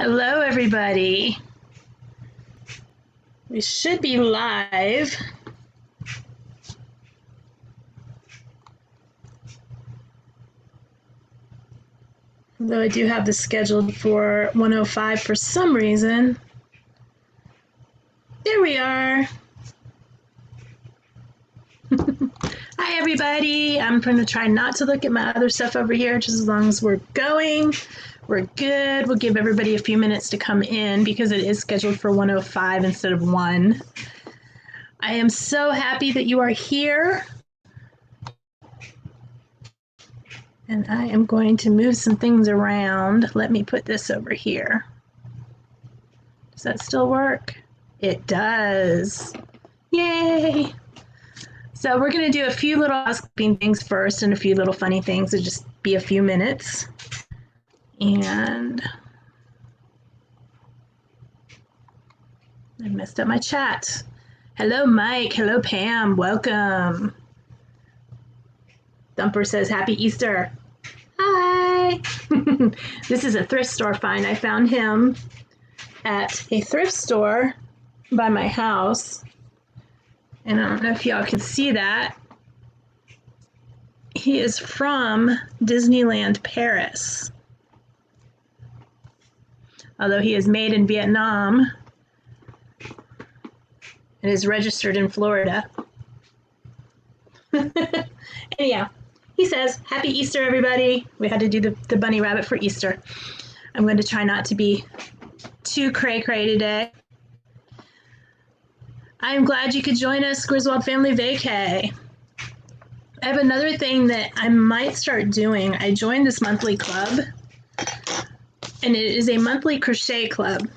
Hello, everybody. We should be live. Though I do have this scheduled for 1:05 for some reason. There we are. Hi, everybody. I'm going to try not to look at my other stuff over here, just as long as we're going. We're good. We'll give everybody a few minutes to come in because it is scheduled for 1:05 instead of 1. I am so happy that you are here. And I am going to move some things around. Let me put this over here. Does that still work? It does. Yay! So we're going to do a few little housekeeping things first and a few little funny things. It'll just be a few minutes. And I messed up my chat. Hello, Mike. Hello, Pam. Welcome. Thumper says, Happy Easter. Hi. This is a thrift store find. I found him at a thrift store by my house. And I don't know if y'all can see that. He is from Disneyland Paris. Although he is made in Vietnam and is registered in Florida. Anyhow, he says, Happy Easter, everybody. We had to do the bunny rabbit for Easter. I'm going to try not to be too cray-cray today. I'm glad you could join us, Griswold Family Vacay. I have another thing that I might start doing. I joined this monthly club, and it is a monthly crochet club.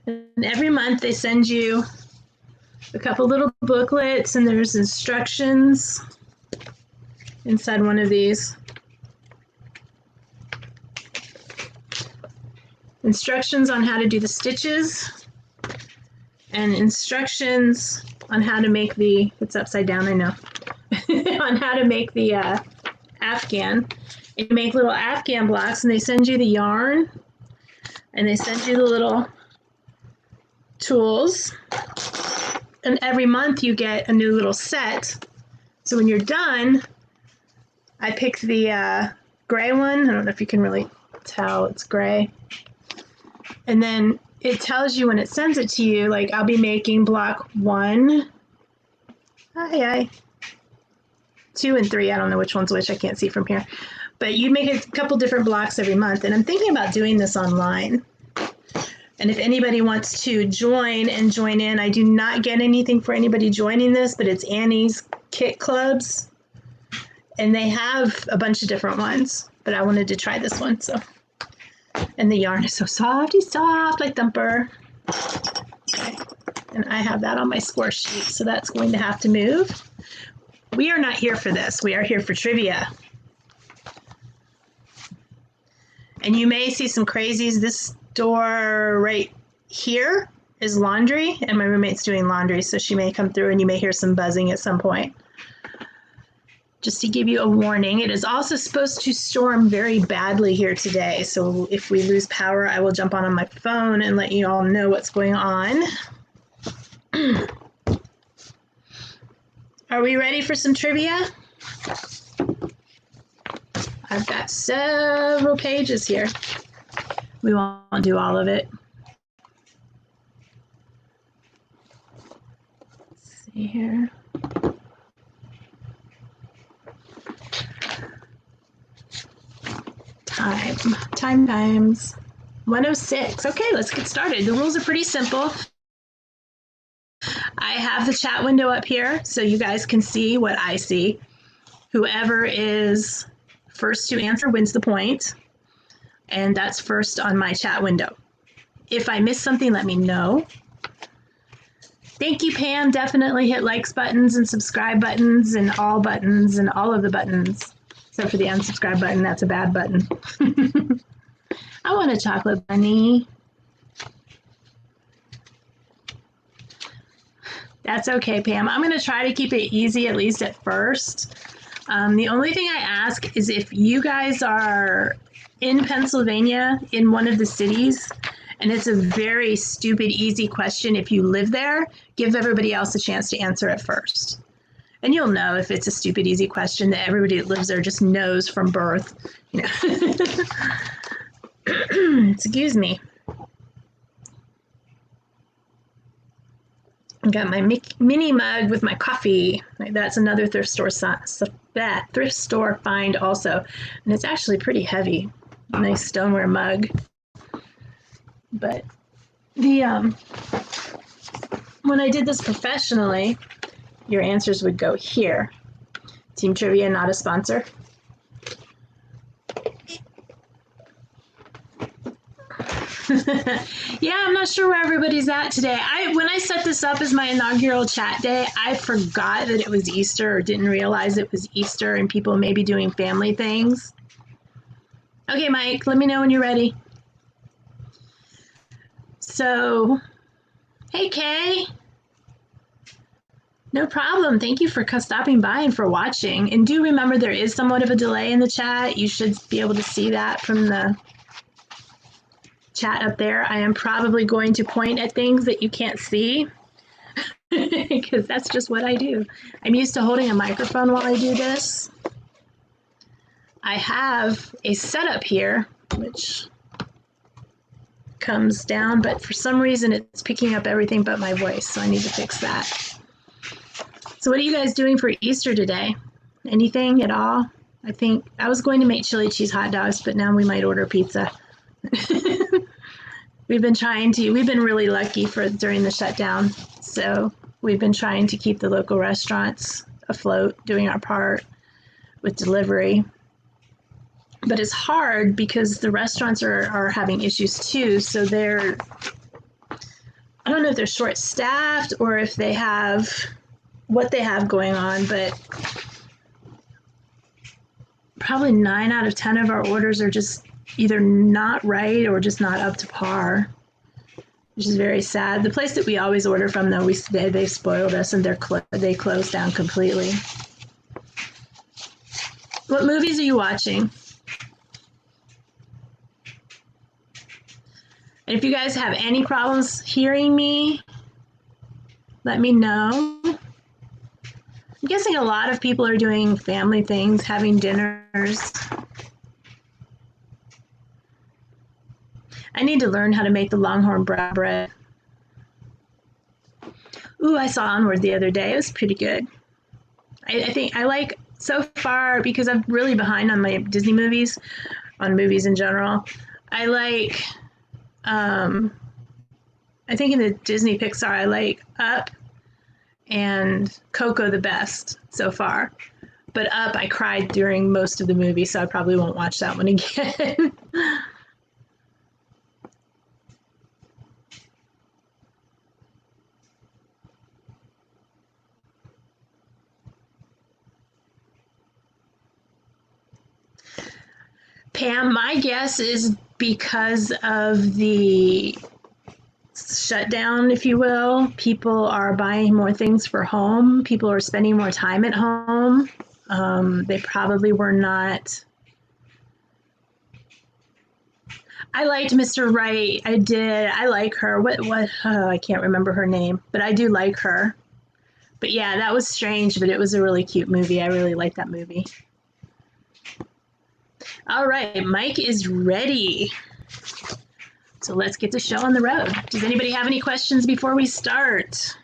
And every month they send you a couple little booklets, and there's instructions inside one of these. Instructions on how to do the stitches, and instructions on how to make it's upside down, I know, on how to make the Afghan. You make little Afghan blocks, and they send you the yarn, and they send you the little tools. And every month you get a new little set. So when you're done, I picked the gray one. I don't know if you can really tell, it's gray. And then it tells you when it sends it to you, like I'll be making block 1, 2 and 3. I don't know which one's which. I can't see from here. But you make a couple different blocks every month. And I'm thinking about doing this online. And if anybody wants to join in, I do not get anything for anybody joining this, but it's Annie's Kit Clubs. And they have a bunch of different ones, but I wanted to try this one. So, and the yarn is so softy soft, like Thumper. Okay. And I have that on my score sheet, so that's going to have to move. We are not here for this. We are here for trivia. And you may see some crazies. This door right here is laundry, and my roommate's doing laundry, so she may come through and you may hear some buzzing at some point. Just to give you a warning, it is also supposed to storm very badly here today, so if we lose power, I will jump on my phone and let you all know what's going on. Are we ready for some trivia? I've got several pages here. We won't do all of it. Let's see here. Times 1:06. Okay, let's get started. The rules are pretty simple. I have the chat window up here so you guys can see what I see. Whoever is first to answer wins the point. And that's first on my chat window. If I miss something, let me know. Thank you, Pam. Definitely hit likes buttons and subscribe buttons and all of the buttons. Except for the unsubscribe button, that's a bad button. I want a chocolate bunny. That's okay, Pam. I'm going to try to keep it easy, at least at first. The only thing I ask is if you guys are in Pennsylvania, in one of the cities, and it's a very stupid, easy question. If you live there, give everybody else a chance to answer it first. And you'll know if it's a stupid, easy question that everybody that lives there just knows from birth. You know. Excuse me. I got my mini mug with my coffee. That's another thrift store find also, and it's actually pretty heavy. Nice stoneware mug. But the when I did this professionally, your answers would go here. Team Trivia, not a sponsor. Yeah, I'm not sure where everybody's at today. When I set this up as my inaugural chat day, I forgot that it was Easter, or didn't realize it was Easter and people may be doing family things. Okay, Mike, let me know when you're ready. So, hey, Kay. No problem. Thank you for stopping by and for watching. And do remember there is somewhat of a delay in the chat. You should be able to see that from the chat up there. I am probably going to point at things that you can't see because that's just what I do. I'm used to holding a microphone while I do this. I have a setup here, which comes down, but for some reason it's picking up everything but my voice, so I need to fix that. So what are you guys doing for Easter today? Anything at all? I think I was going to make chili cheese hot dogs, but now we might order pizza. We've been really lucky during the shutdown. So we've been trying to keep the local restaurants afloat, doing our part with delivery. But it's hard because the restaurants are having issues too. So I don't know if they're short-staffed or if they have what they have going on, but probably 9 out of 10 of our orders are just either not right or just not up to par, which is very sad. The place that we always order from, though, they spoiled us and they closed down completely. What movies are you watching? And if you guys have any problems hearing me, let me know. I'm guessing a lot of people are doing family things, having dinners. I need to learn how to make the Longhorn brown bread. Ooh, I saw Onward the other day. It was pretty good. I think I like, so far, because I'm really behind on my Disney movies, on movies in general, I like, I think in the Disney Pixar, I like Up and Coco the best so far. But Up, I cried during most of the movie, so I probably won't watch that one again. Pam, my guess is because of the shutdown, if you will, people are buying more things for home. People are spending more time at home. They probably were not. I liked Mr. Right. I did. I like her. I can't remember her name, but I do like her. But yeah, that was strange, but it was a really cute movie. I really liked that movie. All right, Mike is ready. So let's get the show on the road. Does anybody have any questions before we start?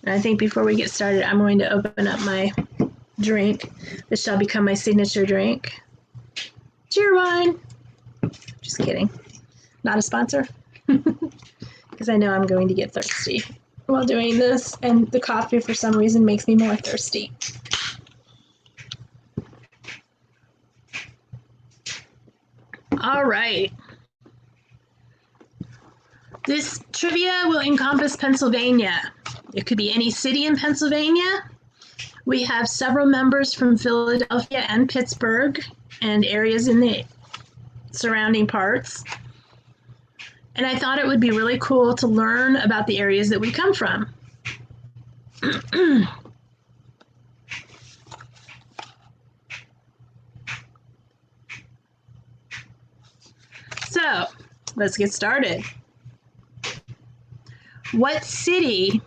And I think before we get started, I'm going to open up my drink. This shall become my signature drink. Cheer wine. Just kidding. Not a sponsor. Because I know I'm going to get thirsty while doing this, and the coffee for some reason makes me more thirsty. All right. This trivia will encompass Pennsylvania. It could be any city in Pennsylvania. We have several members from Philadelphia and Pittsburgh and areas in the surrounding parts. And I thought it would be really cool to learn about the areas that we come from. Let's get started. What city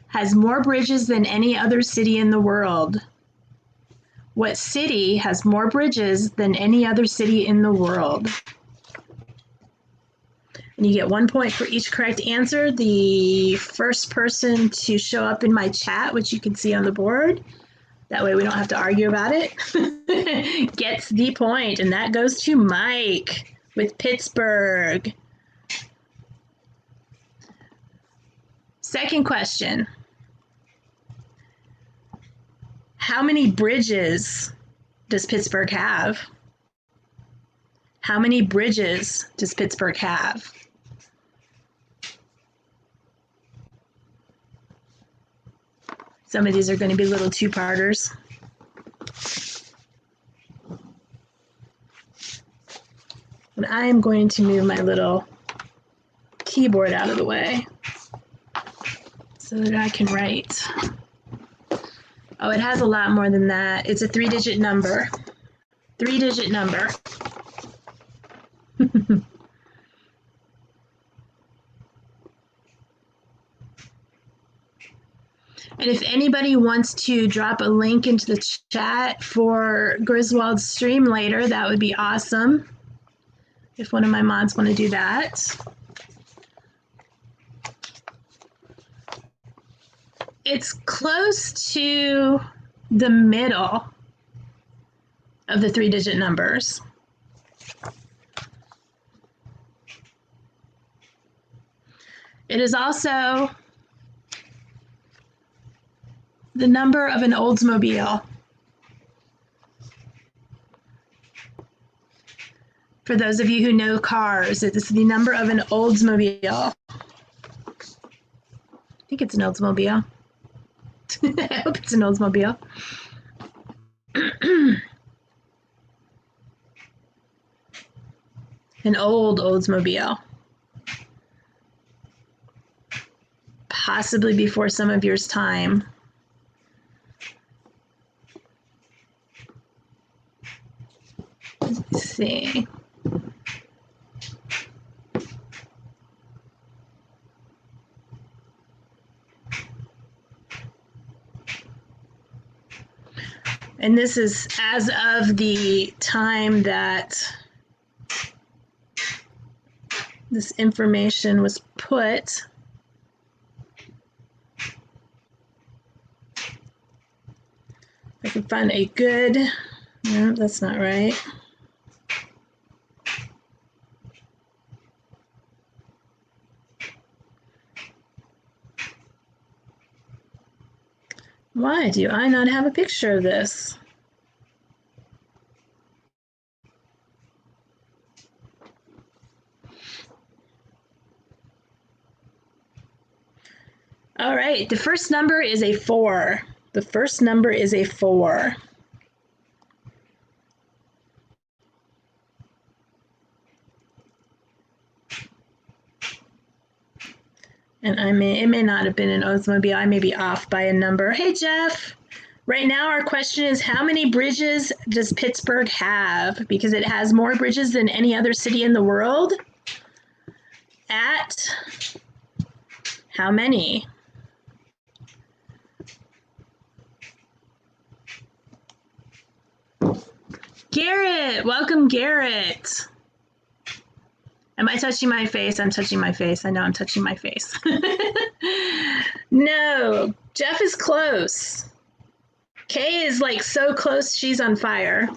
has more bridges than any other city in the world? What city has more bridges than any other city in the world? And you get 1 point for each correct answer. The first person to show up in my chat, which you can see on the board, that way we don't have to argue about it, gets the point. And that goes to Mike with Pittsburgh. Second question. How many bridges does Pittsburgh have? How many bridges does Pittsburgh have? Some of these are going to be little two-parters. And I am going to move my little keyboard out of the way so that I can write. Oh, it has a lot more than that. It's a 3-digit number. 3-digit number. And if anybody wants to drop a link into the chat for Griswold's stream later, that would be awesome. If one of my mods want to do that. It's close to the middle of the 3-digit numbers. It is also the number of an Oldsmobile. For those of you who know cars, it's the number of an Oldsmobile. I think it's an Oldsmobile. I hope it's an Oldsmobile. An old Oldsmobile. Possibly before some of yours time. Let's see. And this is as of the time that this information was put. I can find a good, no, that's not right. Why do I not have a picture of this? All right, the first number is a 4. The first number is a 4. And it may not have been an Oldsmobile. I may be off by a number. Hey, Jeff. Right now, our question is, how many bridges does Pittsburgh have? Because it has more bridges than any other city in the world. At how many? Garrett, welcome, Garrett. Am I touching my face? I'm touching my face. I know I'm touching my face. No, Jeff is close. Kay is like so close, she's on fire.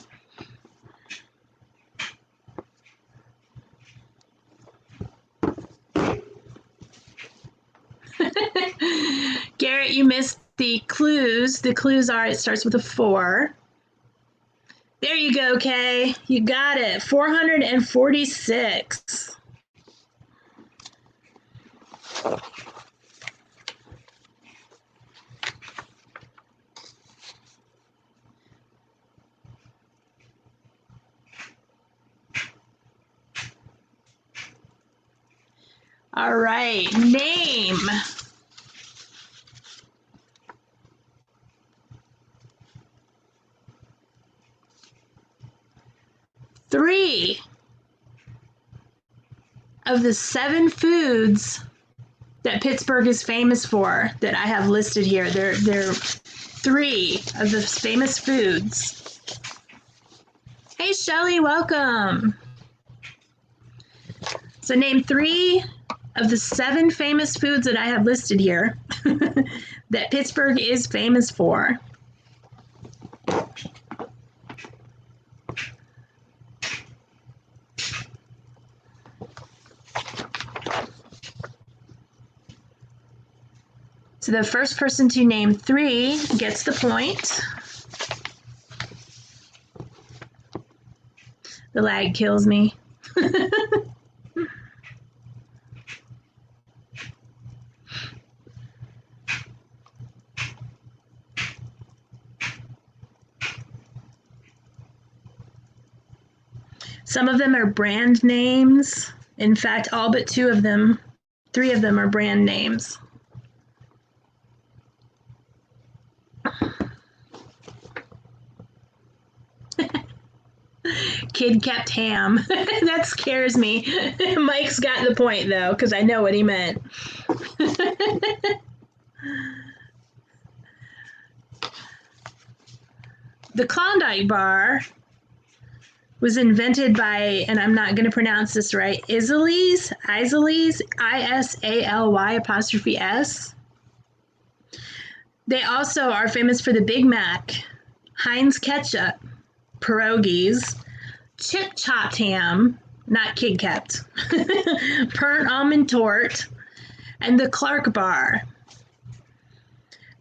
Garrett, you missed the clues. The clues are it starts with a 4. There you go, Kay. You got it. 446. All right, name. Three of the 7 foods that Pittsburgh is famous for that I have listed here. They're 3 of the famous foods. Hey, Shelly, welcome. So name 3 of the 7 famous foods that I have listed here that Pittsburgh is famous for. So the first person to name 3 gets the point. The lag kills me. Some of them are brand names. In fact, all but 3 of them are brand names. Kid kept ham. That scares me. Mike's got the point though, because I know what he meant. The Klondike bar was invented by, and I'm not going to pronounce this right, Isaly's, I-S-A-L-Y''S. They also are famous for the Big Mac, Heinz ketchup, pierogies, chip chopped ham, not kid kept, burnt almond tort, and the Clark bar.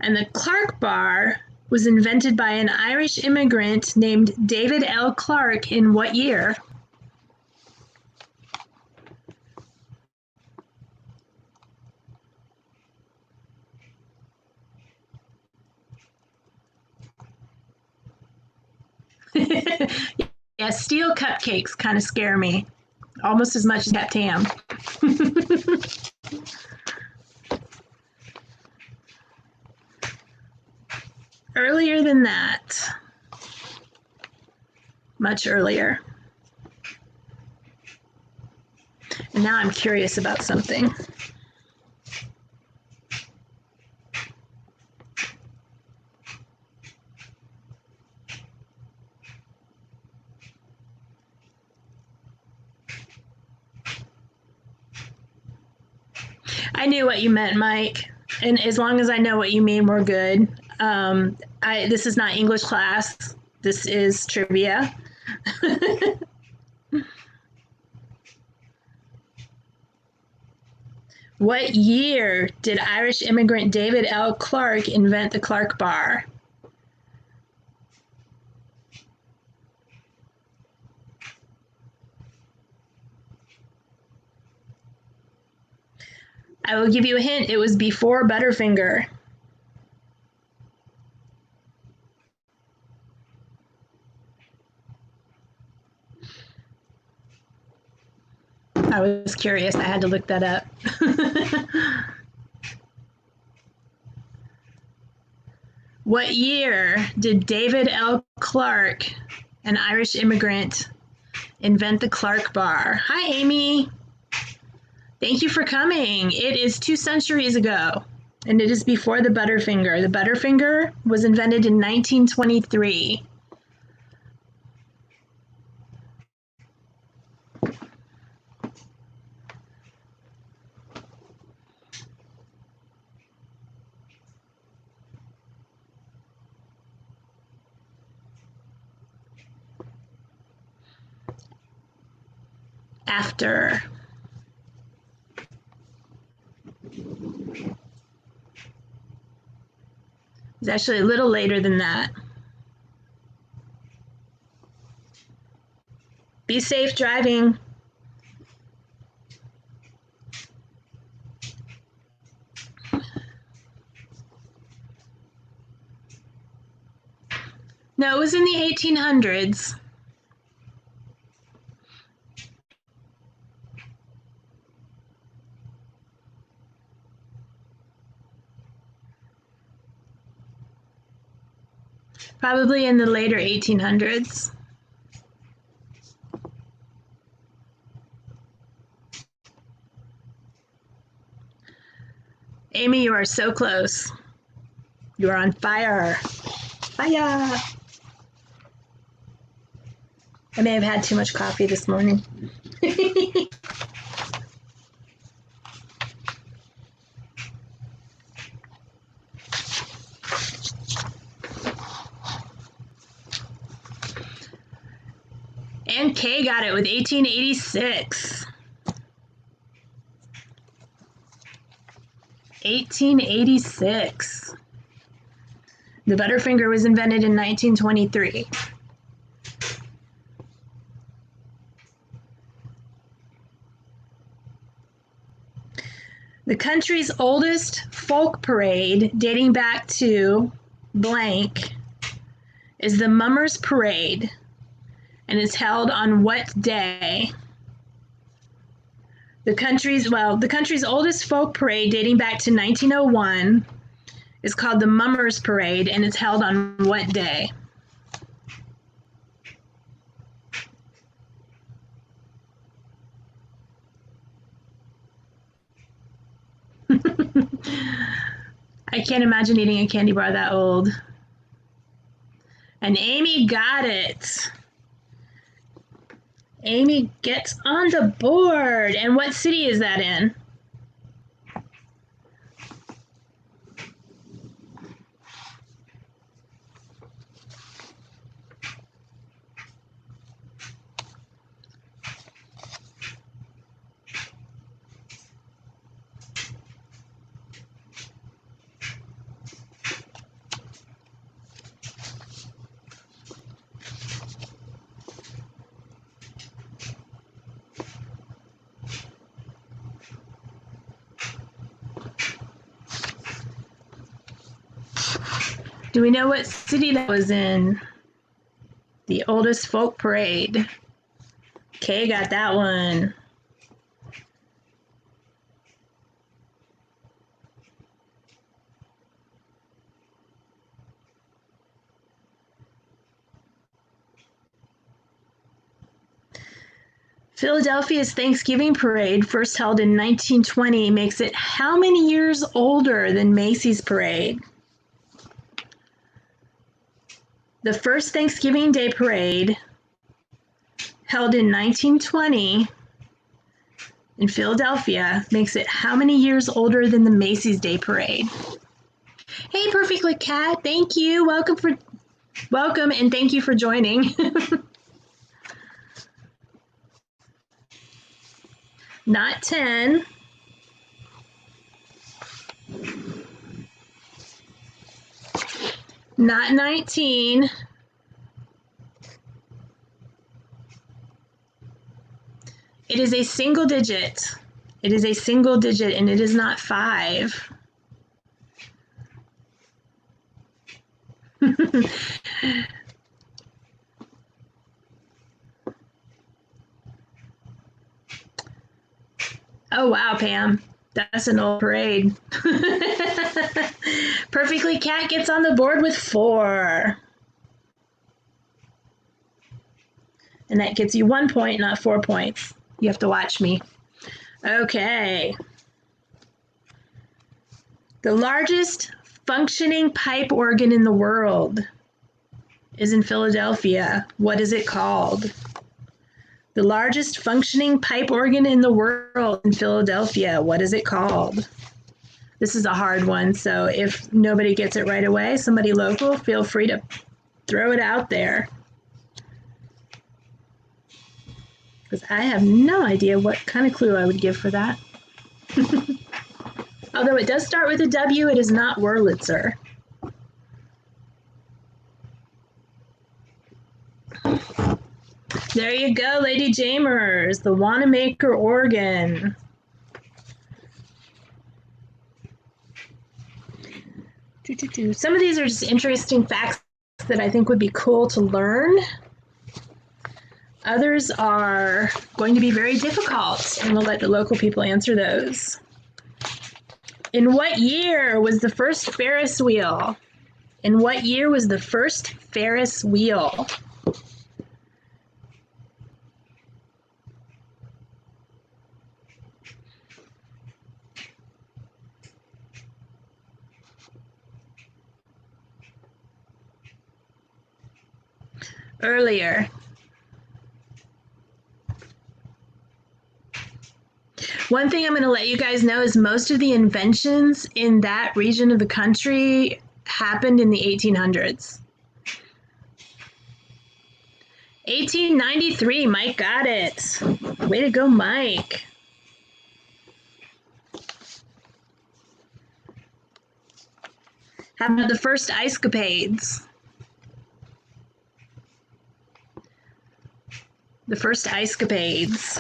And the Clark bar was invented by an Irish immigrant named David L. Clark in what year? Yeah, steel cupcakes kind of scare me, almost as much as kept ham. Earlier than that, much earlier. And now I'm curious about something. I knew what you meant, Mike. And as long as I know what you mean, we're good. This is not English class. This is trivia. What year did Irish immigrant David L. Clark invent the Clark bar? I will give you a hint. It was before Butterfinger. I was curious. I had to look that up. What year did David L. Clark, an Irish immigrant, invent the Clark bar? Hi, Amy. Thank you for coming. It is 2 centuries ago, and it is before the Butterfinger. The Butterfinger was invented in 1923. After. It's actually a little later than that. Be safe driving. No, it was in the 1800s. Probably in the later 1800s. Amy, you are so close. You are on fire. Fire. I may have had too much coffee this morning. And Kay got it with 1886. 1886. The Butterfinger was invented in 1923. The country's oldest folk parade, dating back to blank, is the Mummers Parade, and is held on what day? The country's oldest folk parade, dating back to 1901, is called the Mummers Parade, and it's held on what day? I can't imagine eating a candy bar that old. And Amy got it. Amy gets on the board. And what city is that in? Do we know what city that was in? The oldest folk parade. Kay got that one. Philadelphia's Thanksgiving parade, first held in 1920, makes it how many years older than Macy's parade? The first Thanksgiving Day parade, held in 1920 in Philadelphia, makes it how many years older than the Macy's Day Parade? Hey, Perfectly Cat, thank you. Welcome and thank you for joining. Not 10. Not 19. It is a single digit. It is a single digit and it is not 5. Oh, wow, Pam. That's an old parade. Perfectly Cat gets on the board with 4. And that gets you 1 point, not 4 points. You have to watch me. Okay. The largest functioning pipe organ in the world is in Philadelphia. What is it called? The largest functioning pipe organ in the world in Philadelphia. What is it called? This is a hard one, so if nobody gets it right away, somebody local, feel free to throw it out there. Because I have no idea what kind of clue I would give for that. Although it does start with a W, it is not Wurlitzer. There you go, Lady Jamers, the Wanamaker organ. Some of these are just interesting facts that I think would be cool to learn. Others are going to be very difficult, and we'll let the local people answer those. In what year was the first Ferris wheel? In what year was the first Ferris wheel? earlier. One thing I'm going to let you guys know is most of the inventions in that region of the country happened in the 1800s. 1893, Mike got it. Way to go, Mike. How about the first ice capades? The first ice capades.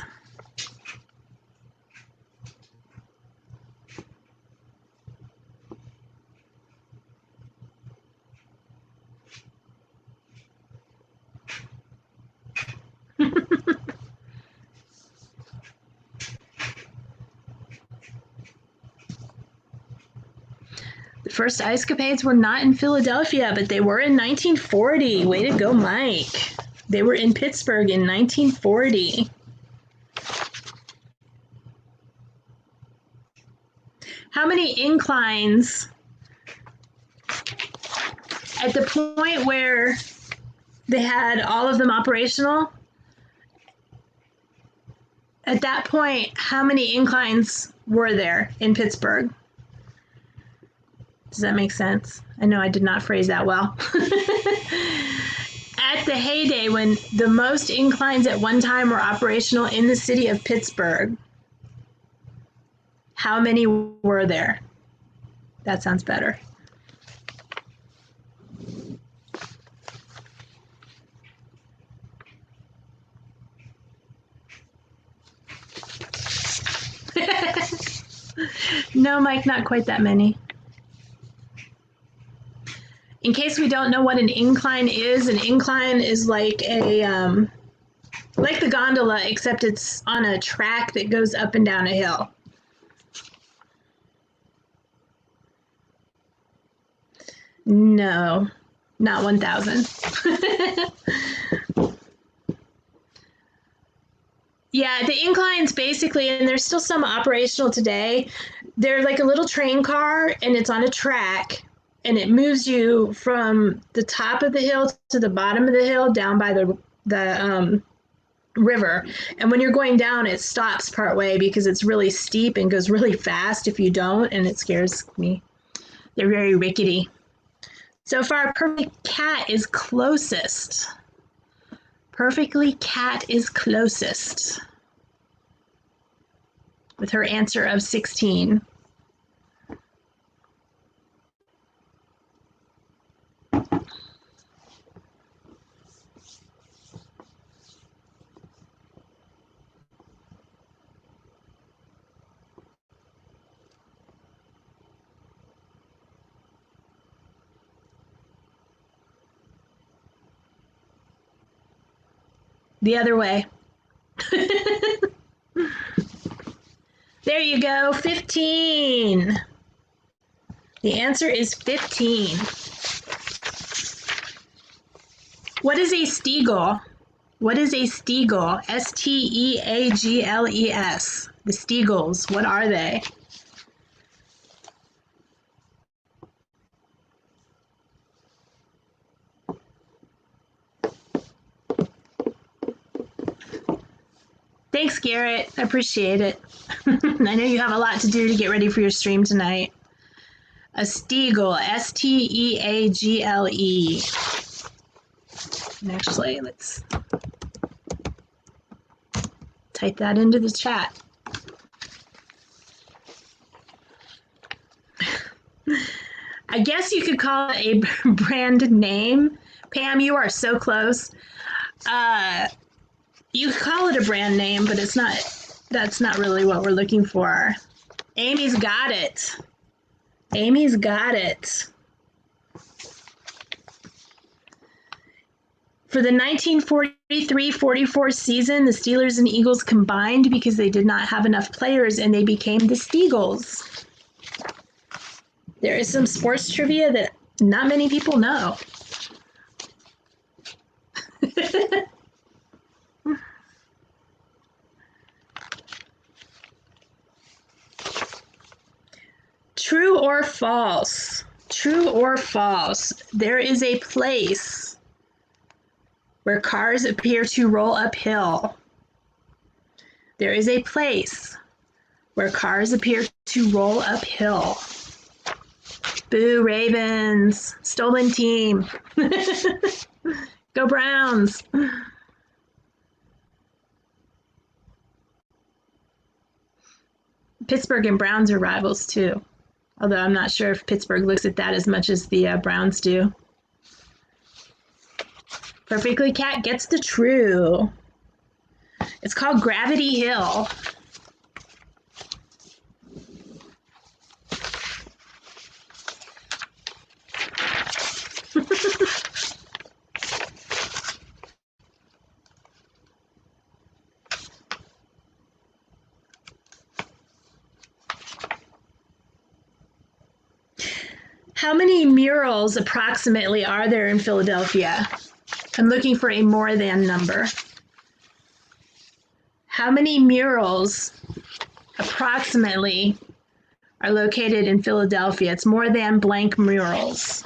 The first ice capades were not in Philadelphia, but they were in 1940. Way to go, Mike. They were in Pittsburgh in 1940. How many inclines at the point where they had all of them operational? At that point, how many inclines were there in Pittsburgh? Does that make sense? I know I did not phrase that well. At the heyday, when the most inclines at one time were operational in the city of Pittsburgh, how many were there? That sounds better. No, Mike, not quite that many. In case we don't know what an incline is like a like the gondola, except it's on a track that goes up and down a hill. No, not 1,000. Yeah, the inclines basically, and there's still some operational today. They're like a little train car, and it's on a track, and it moves you from the top of the hill to the bottom of the hill down by the river. And when you're going down, it stops partway because it's really steep and goes really fast if you don't, and it scares me. They're very rickety. So far, Perfect Cat is closest. Perfectly Cat is closest with her answer of 16. The other way. There you go, 15. The answer is 15. What is a steagle? What is a steagle? S-T-E-A-G-L-E-S. The steagles, what are they? Thanks, Garrett. I appreciate it. I know you have a lot to do to get ready for your stream tonight. A steagle, S-T-E-A-G-L-E. And actually, let's type that into the chat. I guess you could call it a brand name. Pam, you are so close. You could call it a brand name, but it's not. That's not really what we're looking for. Amy's got it. Amy's got it. For the 1943-44 season, the Steelers and Eagles combined because they did not have enough players, and they became the Steagles. There is some sports trivia that not many people know. True or false? True or false? There is a place where cars appear to roll uphill. There is a place where cars appear to roll uphill. Boo, Ravens. Stolen team. Go Browns. Pittsburgh and Browns are rivals too. Although I'm not sure if Pittsburgh looks at that as much as the Browns do. Perfectly Cat gets the true. It's called Gravity Hill. How many murals approximately are there in Philadelphia? I'm looking for a more than number. How many murals approximately are located in Philadelphia? It's more than blank murals.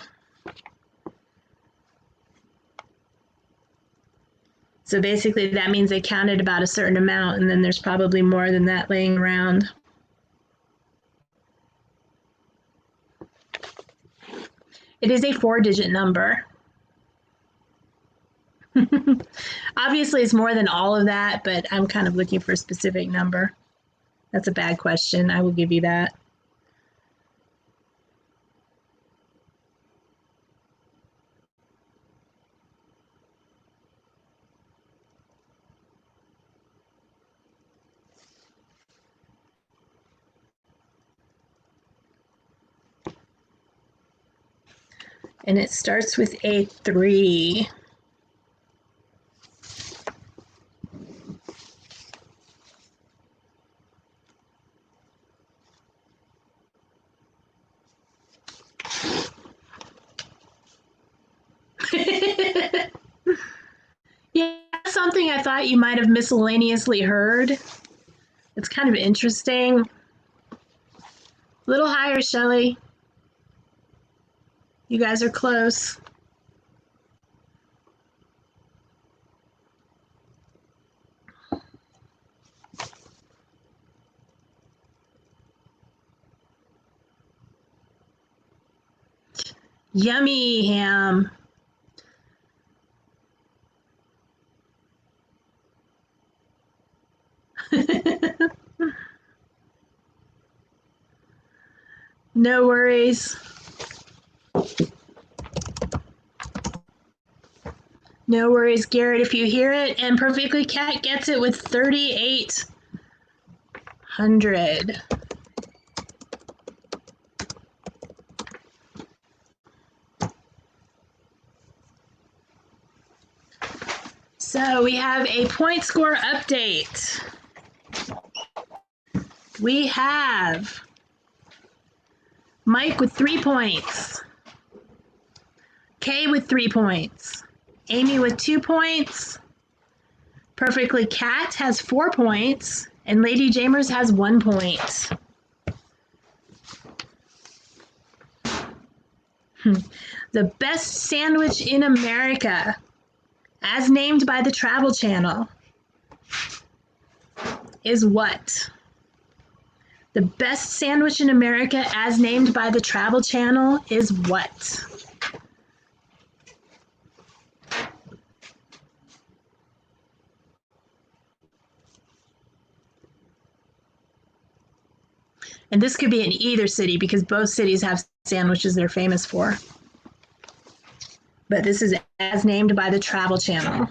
So basically that means they counted about a certain amount, and then there's probably more than that laying around. It is a 4-digit number. Obviously, it's more than all of that, but I'm kind of looking for a specific number. That's a bad question. I will give you that. And it starts with a 3. Yeah, something I thought you might have miscellaneously heard. It's kind of interesting. A little higher, Shelley. You guys are close. Yummy ham. No worries. No worries, Garrett, if you hear it. And Perfectly Cat gets it with 3,800. So we have a point score update. We have Mike with 3 points, Kay with 3 points, Amy with 2 points, Perfectly Cat has 4 points, and Lady Jamers has 1 point. The best sandwich in America, as named by the Travel Channel, is what? The best sandwich in America, as named by the Travel Channel, is what? And this could be in either city because both cities have sandwiches they're famous for. But this is as named by the Travel Channel.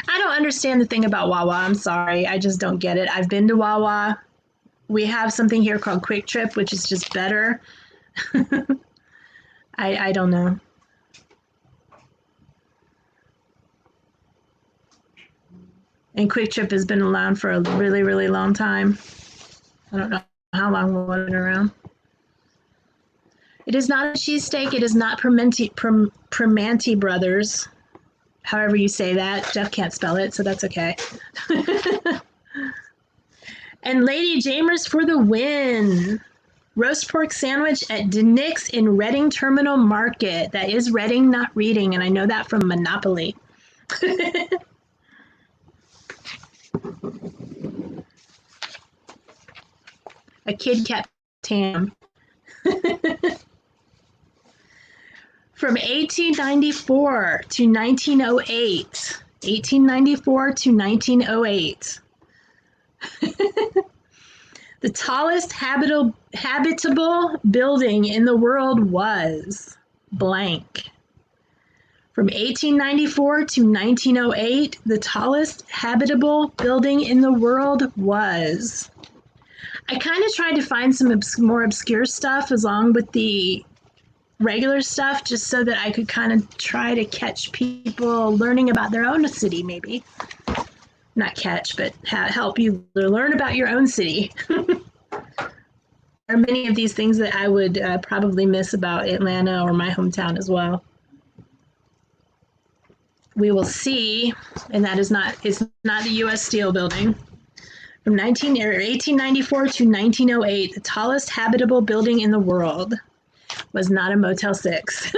I don't understand the thing about Wawa. I'm sorry. I just don't get it. I've been to Wawa. We have something here called Quick Trip, which is just better. I don't know. And Quick Trip has been around for a really, really long time. I don't know how long we've been around. It is not a cheesesteak. It is not Primanti Brothers. However you say that. Jeff can't spell it, so that's okay. And Lady Jamers for the win. Roast pork sandwich at Nick's in Reading Terminal Market. That is Reading, not Reading, and I know that from Monopoly. A kid kept Tam. From 1894 to 1908. 1894 to 1908. The tallest habitable building in the world was blank. From 1894 to 1908, the tallest habitable building in the world was. I kind of tried to find some more obscure stuff along with the regular stuff just so that I could kind of try to catch people learning about their own city, maybe. Not catch, but help you learn about your own city. There are many of these things that I would probably miss about Atlanta or my hometown as well. We will see, and that is not, it's not the U.S. Steel Building. From 1894 to 1908, the tallest habitable building in the world was not a Motel 6.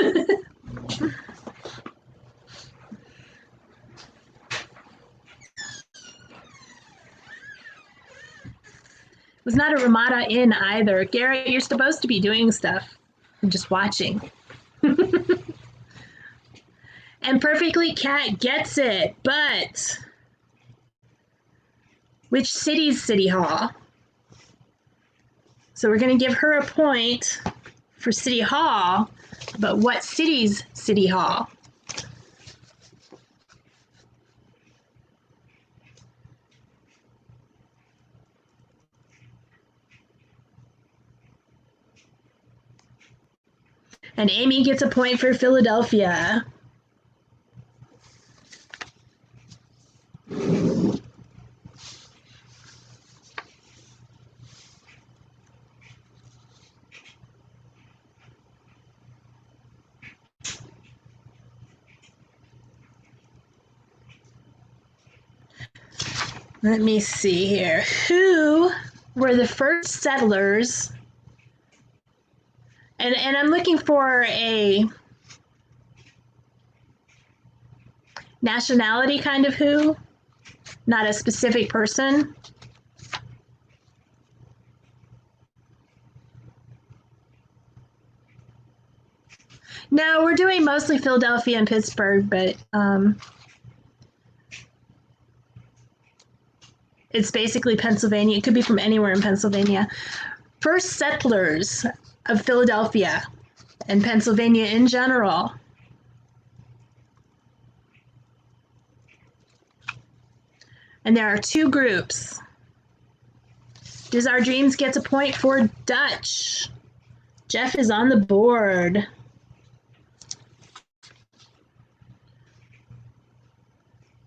Was not a Ramada Inn either. Garrett, you're supposed to be doing stuff. I'm just watching. And Perfectly Cat gets it, but which city's City Hall? So we're going to give her a point for City Hall, but what city's City Hall? And Amy gets a point for Philadelphia. Let me see here. Who were the first settlers? And I'm looking for a nationality kind of who, not a specific person. No, we're doing mostly Philadelphia and Pittsburgh, but it's basically Pennsylvania. It could be from anywhere in Pennsylvania. First settlers of Philadelphia and Pennsylvania in general. And there are two groups. Does Our Dreams gets a point for Dutch? Jeff is on the board.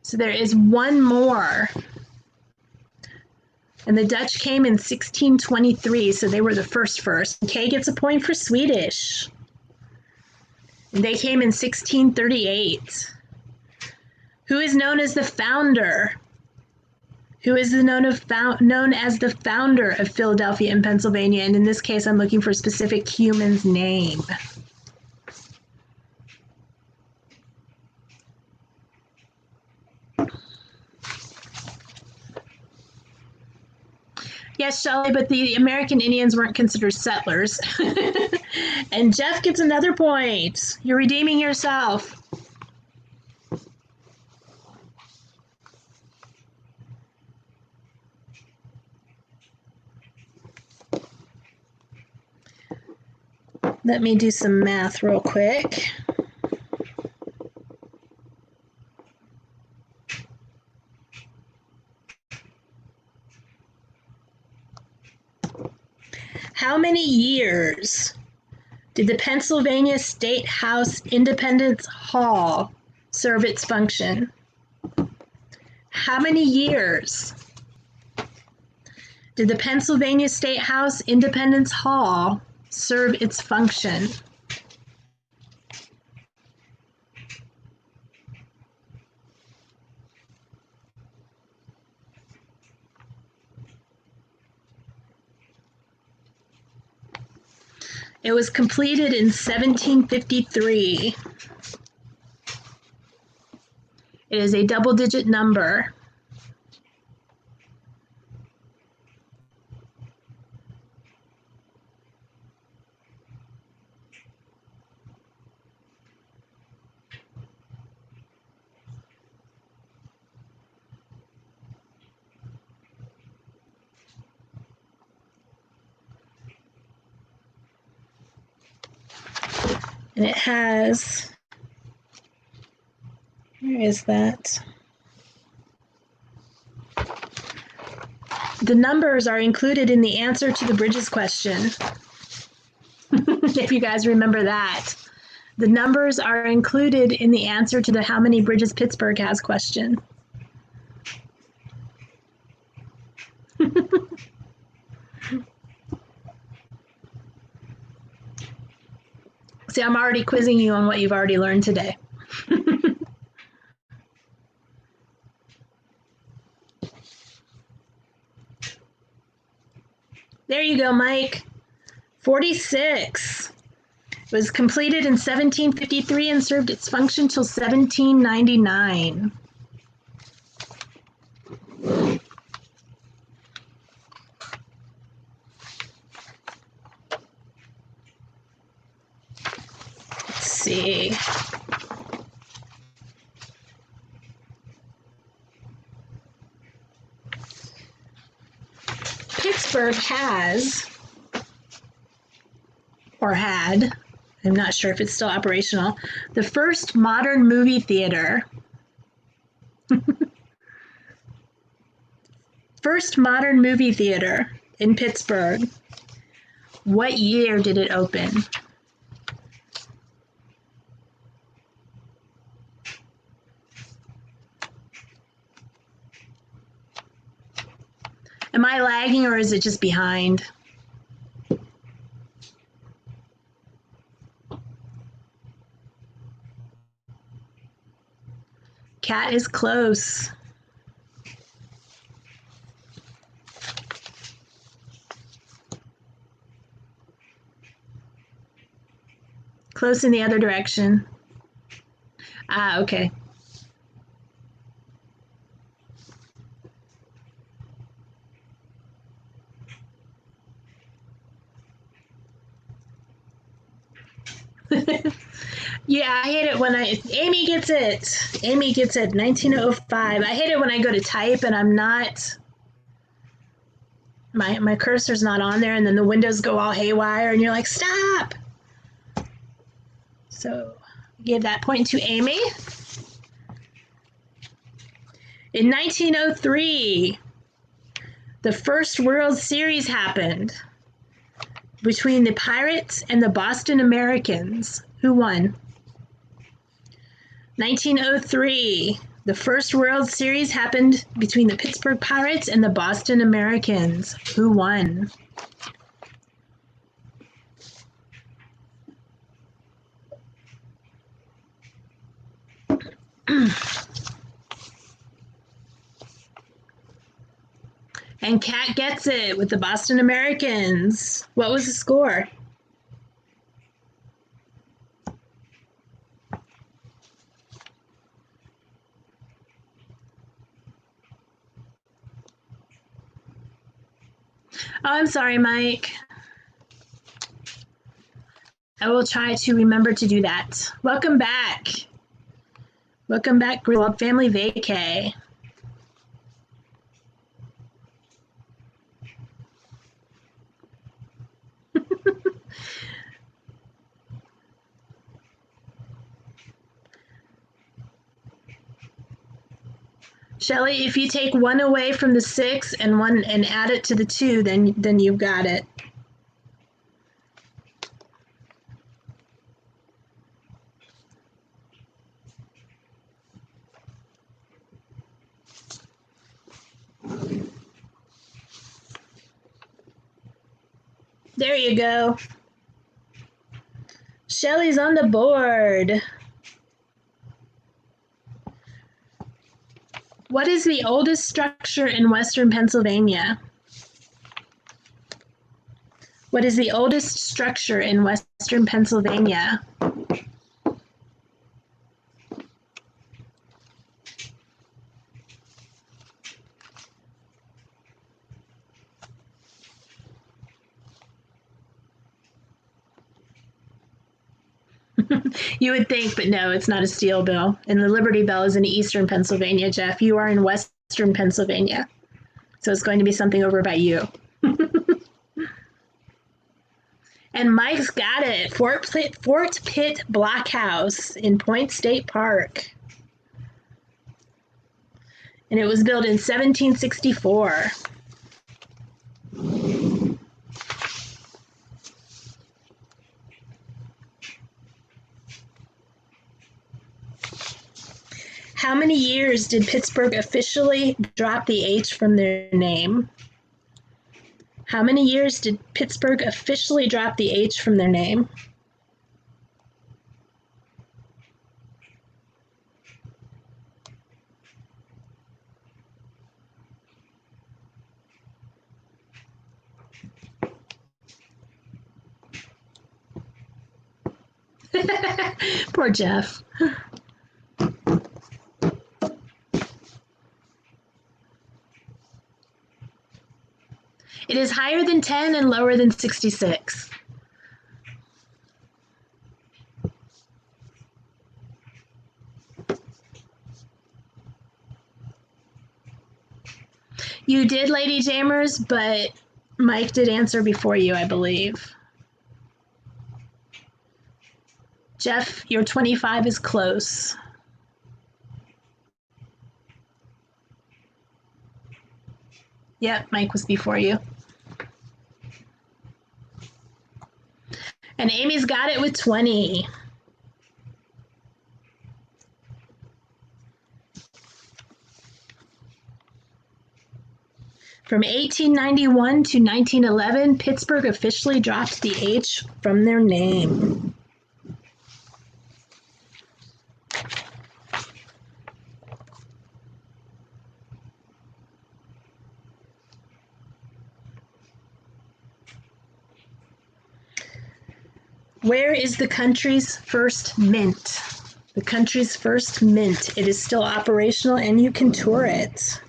So there is one more. And the Dutch came in 1623, so they were the first. Kay gets a point for Swedish. And they came in 1638. Who is known as the founder? Who is known as the founder of Philadelphia and Pennsylvania? And in this case, I'm looking for a specific human's name. Yes, Shelley, but the American Indians weren't considered settlers. And Jeff gets another point. You're redeeming yourself. Let me do some math real quick. How many years did the Pennsylvania State House Independence Hall serve its function? How many years did the Pennsylvania State House Independence Hall serve its function? It was completed in 1753. It is a double-digit number. And it has, where is that? The numbers are included in the answer to the bridges question. If you guys remember that. The numbers are included in the answer to the how many bridges Pittsburgh has question. See, I'm already quizzing you on what you've already learned today. There you go, Mike. 46. It was completed in 1753 and served its function till 1799. Let's see. Pittsburgh has, or had, I'm not sure if it's still operational, the first modern movie theater. First modern movie theater in Pittsburgh. What year did it open? Am I lagging or is it just behind? Cat is close. Close in the other direction. Ah, okay. Yeah, I hate it when Amy gets it. Amy gets it, 1905. I hate it when I go to type and I'm not, my cursor's not on there and then the windows go all haywire and you're like, stop. So give that point to Amy. In 1903, the first World Series happened between the Pirates and the Boston Americans. Who won? 1903, the first World Series happened between the Pittsburgh Pirates and the Boston Americans. Who won? And Kat gets it with the Boston Americans. What was the score? Oh, I'm sorry, Mike. I will try to remember to do that. Welcome back. Welcome back, Grow Up Family Vacay. Shelly, if you take one away from the 6 and one and add it to the 2, then you've got it. There you go. Shelly's on the board. What is the oldest structure in Western Pennsylvania? What is the oldest structure in Western Pennsylvania? You would think, but no, it's not a steel bell. And the Liberty Bell is in eastern Pennsylvania, Jeff. You are in western Pennsylvania. So it's going to be something over by you. And Mike's got it. Fort Pitt Blockhouse in Point State Park. And it was built in 1764. How many years did Pittsburgh officially drop the H from their name? How many years did Pittsburgh officially drop the H from their name? Poor Jeff. It is higher than 10 and lower than 66. You did, Lady Jamers, but Mike did answer before you, I believe. Jeff, your 25 is close. Yep, Mike was before you. And Amy's got it with 20. From 1891 to 1911, Pittsburgh officially dropped the H from their name. Where is the country's first mint? The country's first mint. It is still operational and you can tour it.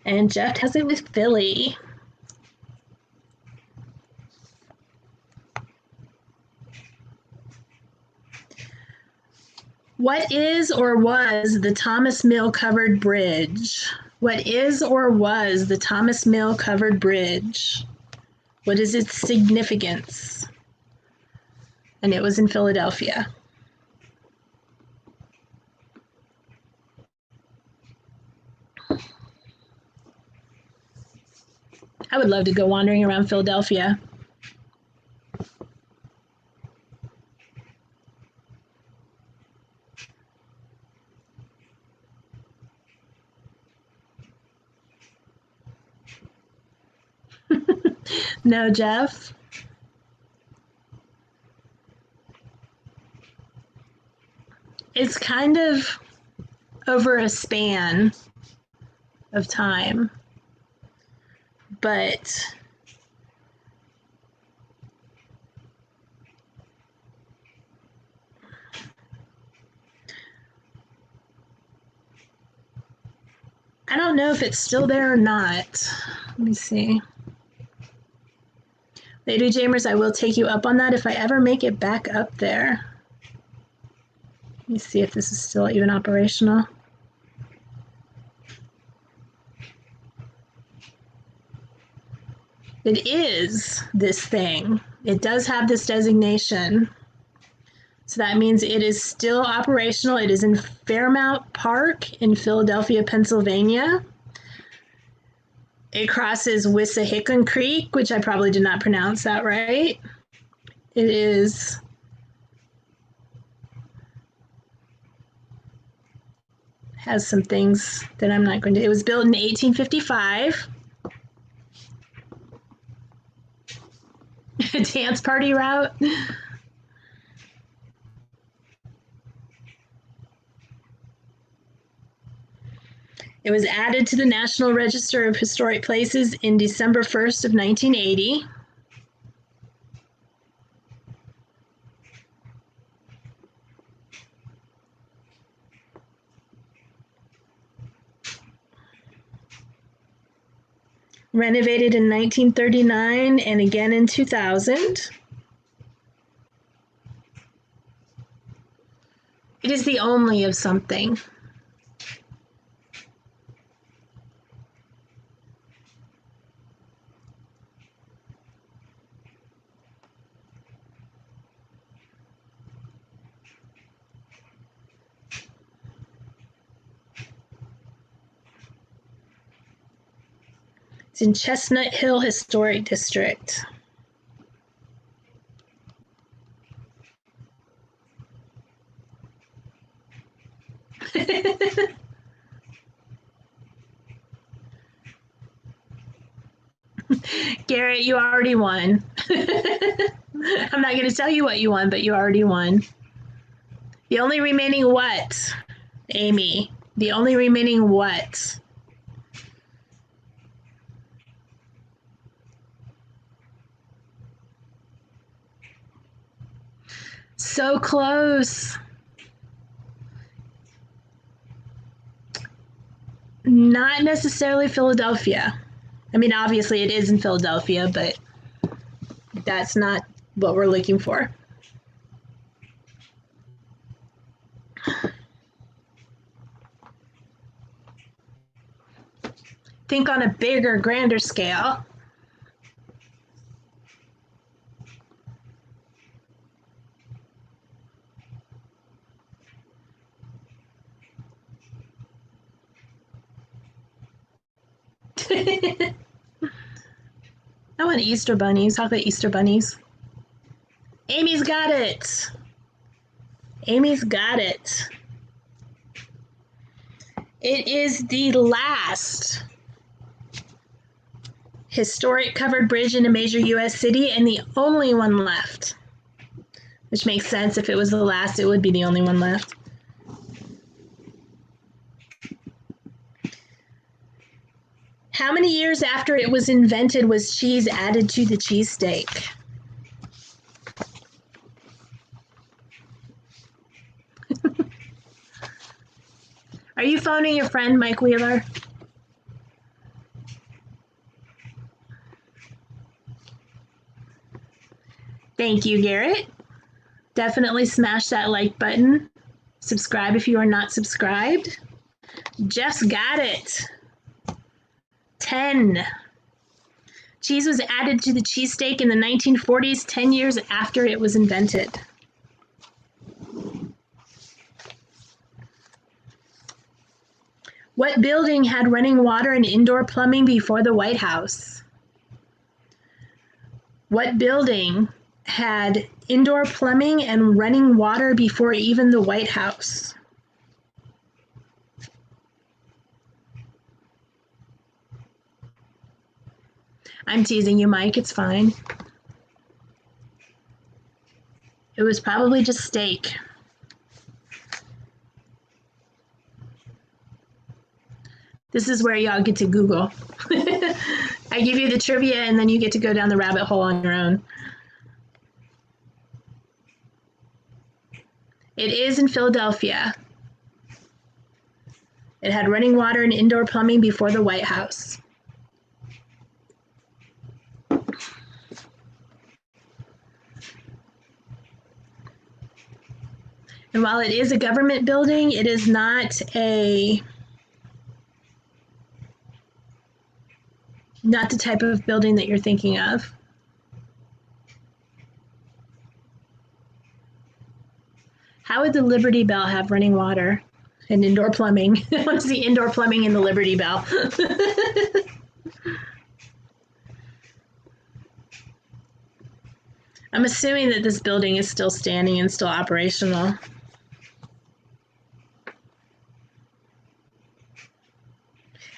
And Jeff has it with Philly. What is or was the Thomas Mill Covered Bridge? What is or was the Thomas Mill Covered Bridge? What is its significance? And it was in Philadelphia. I would love to go wandering around Philadelphia. No, Jeff? It's kind of over a span of time, but I don't know if it's still there or not. Let me see. Lady Jamers, I will take you up on that if I ever make it back up there. Let me see if this is still even operational. It is this thing. It does have this designation. So that means it is still operational. It is in Fairmount Park in Philadelphia, Pennsylvania. It crosses Wissahickon Creek, which I probably did not pronounce that right. It is has some things that I'm not going to. It was built in 1855. Dance party route. It was added to the National Register of Historic Places in December 1st of 1980. Renovated in 1939 and again in 2000. It is the only of something. It's in Chestnut Hill Historic District. Garrett, you already won. I'm not going to tell you what you won, but you already won. The only remaining what, Amy? The only remaining what? So close. Not necessarily Philadelphia. I mean, obviously it is in Philadelphia, but that's not what we're looking for. Think on a bigger, grander scale. I want Easter bunnies. How about Easter bunnies? Amy's got it. Amy's got it. It is the last historic covered bridge in a major U.S. city and the only one left. Which makes sense. If it was the last, it would be the only one left. How many years after it was invented was cheese added to the cheesesteak? Are you phoning your friend, Mike Wheeler? Thank you, Garrett. Definitely smash that like button. Subscribe if you are not subscribed. Jeff's got it. 10. Cheese was added to the cheesesteak in the 1940s, 10 years after it was invented. What building had running water and indoor plumbing before the White House? What building had indoor plumbing and running water before even the White House? I'm teasing you, Mike. It's fine. It was probably just steak. This is where y'all get to Google. I give you the trivia and then you get to go down the rabbit hole on your own. It is in Philadelphia. It had running water and indoor plumbing before the White House. And while it is a government building, it is not the type of building that you're thinking of. How would the Liberty Bell have running water and indoor plumbing? What's the indoor plumbing in the Liberty Bell? I'm assuming that this building is still standing and still operational.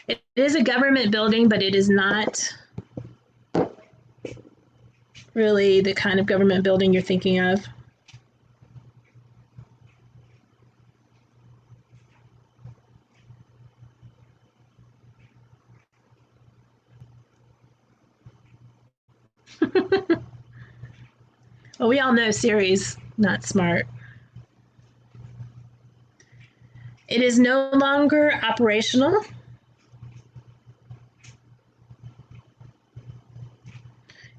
It is a government building, but it is not really the kind of government building you're thinking of. Well, we all know Siri's not smart. It is no longer operational.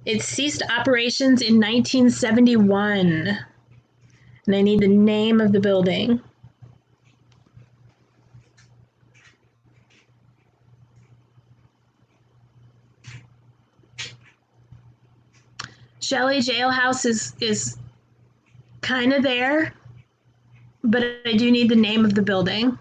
It ceased operations in 1971. And I need the name of the building. Shelley Jailhouse is kind of there, but I do need the name of the building.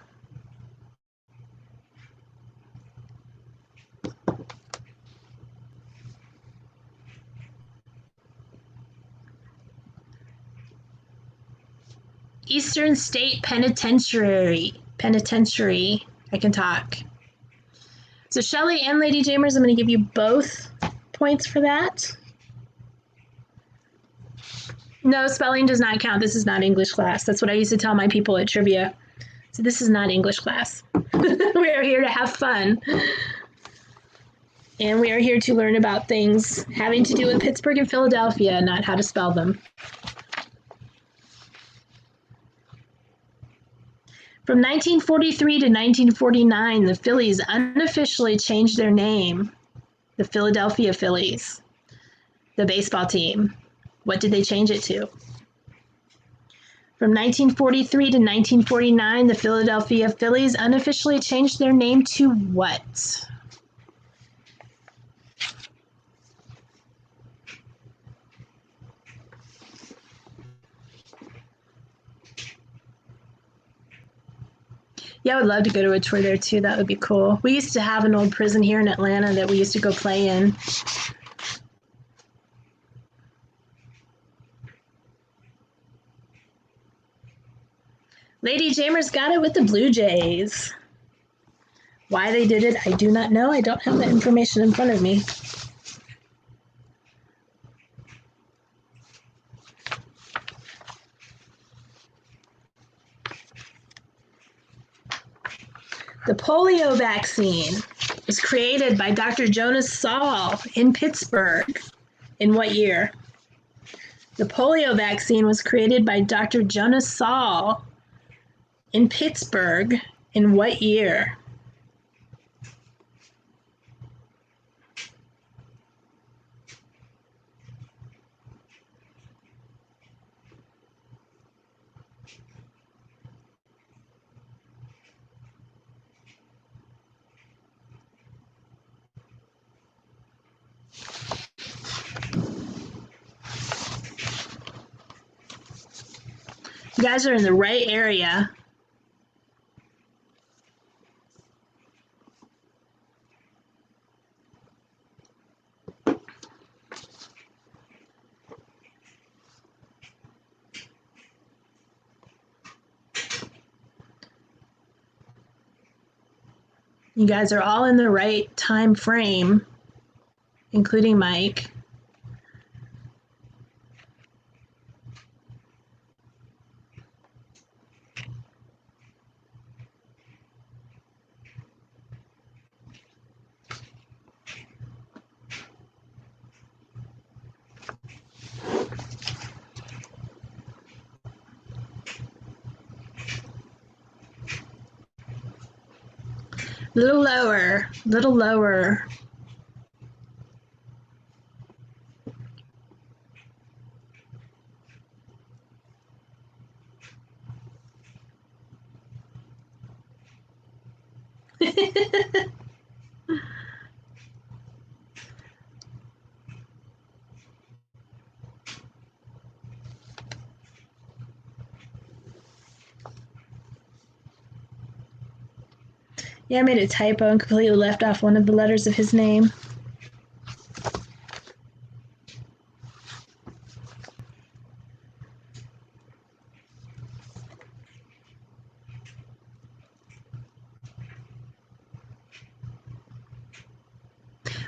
Eastern State Penitentiary. I can talk. So Shelley and Lady Jamers, I'm going to give you both points for that. No, spelling does not count. This is not English class. That's what I used to tell my people at trivia. So this is not English class. We are here to have fun. And we are here to learn about things having to do with Pittsburgh and Philadelphia, not how to spell them. From 1943 to 1949, the Phillies unofficially changed their name, the Philadelphia Phillies, the baseball team. What did they change it to? From 1943 to 1949, the Philadelphia Phillies unofficially changed their name to what? Yeah, I would love to go to a tour there too. That would be cool. We used to have an old prison here in Atlanta that we used to go play in. Lady Jamers got it with the Blue Jays. Why they did it, I do not know. I don't have that information in front of me. The polio vaccine was created by Dr. Jonas Saul in Pittsburgh. In what year? The polio vaccine was created by Dr. Jonas Saul in Pittsburgh. In what year? You guys are in the right area. You guys are all in the right time frame, including Mike. Little lower, little lower. Yeah, I made a typo and completely left off one of the letters of his name.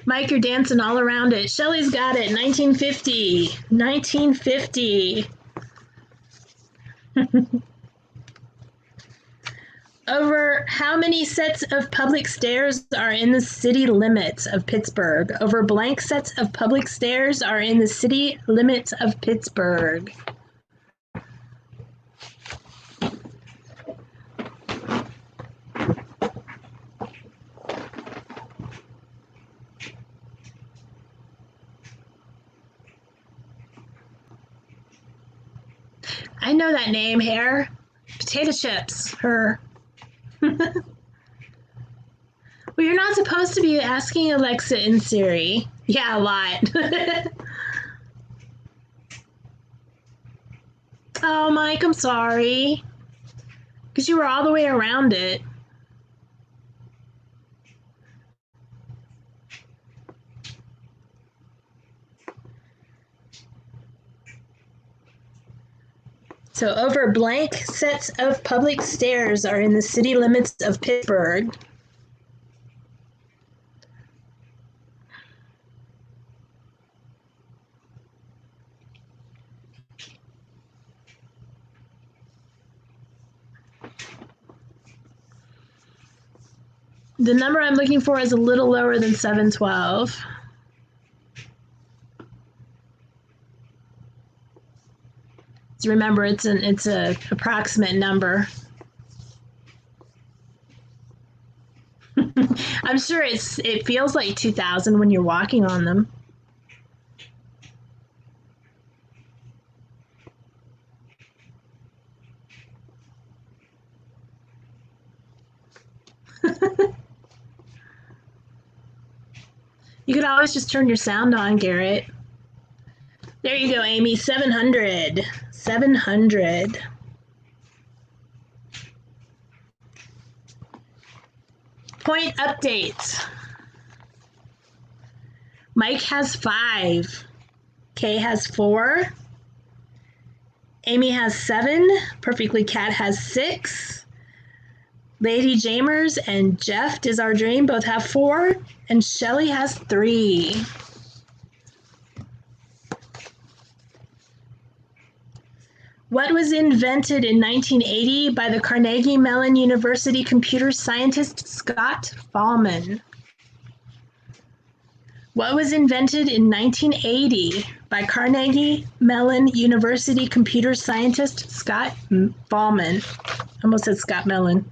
Mike, you're dancing all around it. Shelley's got it. 1950. 1950. Over how many sets of public stairs are in the city limits of Pittsburgh? Over blank sets of public stairs are in the city limits of Pittsburgh. I know that name, Hare. Potato chips, her. Well, you're not supposed to be asking Alexa and Siri. Yeah, a lot. Oh, Mike, I'm sorry. Because you were all the way around it. So over blank sets of public stairs are in the city limits of Pittsburgh. The number I'm looking for is a little lower than 712. So remember, it's a approximate number. I'm sure it feels like 2,000 when you're walking on them. You could always just turn your sound on, Garrett. There you go, Amy. 700. 700. Point updates. Mike has 5. Kay has 4. Amy has 7. Perfectly Cat has 6. Lady Jamers and Jeff is our dream both have 4. And Shelley has 3. What was invented in 1980 by the Carnegie Mellon University computer scientist Scott Fahlman? What was invented in 1980 by Carnegie Mellon University computer scientist Scott Fahlman? I almost said Scott Mellon.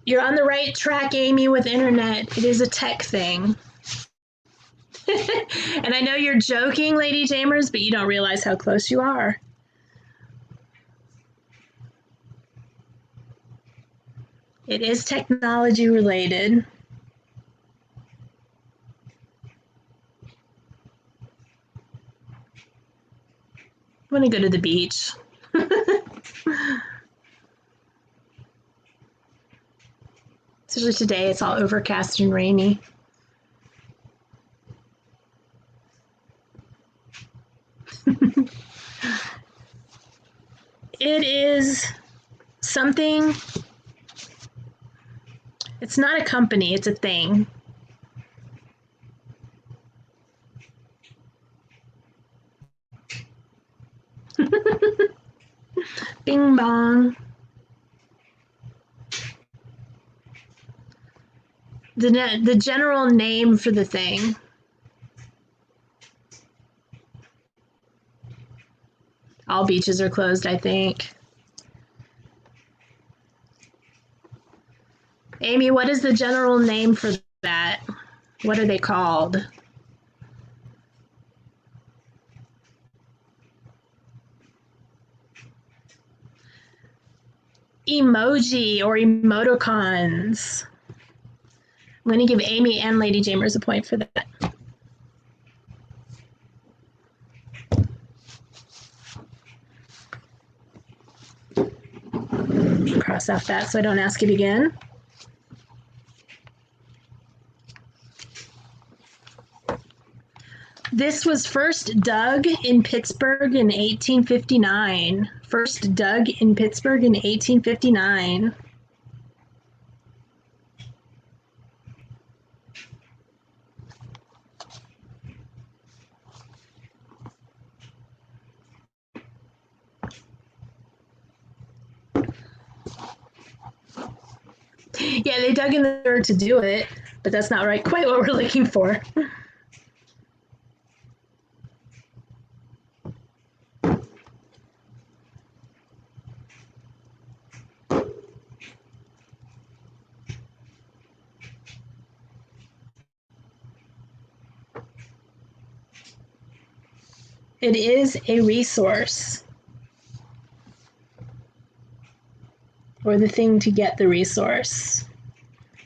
You're on the right track, Amy, with internet. It is a tech thing. And I know you're joking, Lady Jamers, but you don't realize how close you are. It is technology related. I want to go to the beach. Especially today, it's all overcast and rainy. It is something, it's not a company, it's a thing. Bing bong. The general name for the thing. All beaches are closed, I think. Amy, what is the general name for that? What are they called? Emoji or emoticons. I'm going to give Amy and Lady Jamers a point for that. Cross off that so I don't ask it again. This was first dug in Pittsburgh in 1859. First dug in Pittsburgh in 1859. Yeah, they dug in the dirt to do it, but that's not right. Quite what we're looking for. It is a resource, or the thing to get the resource.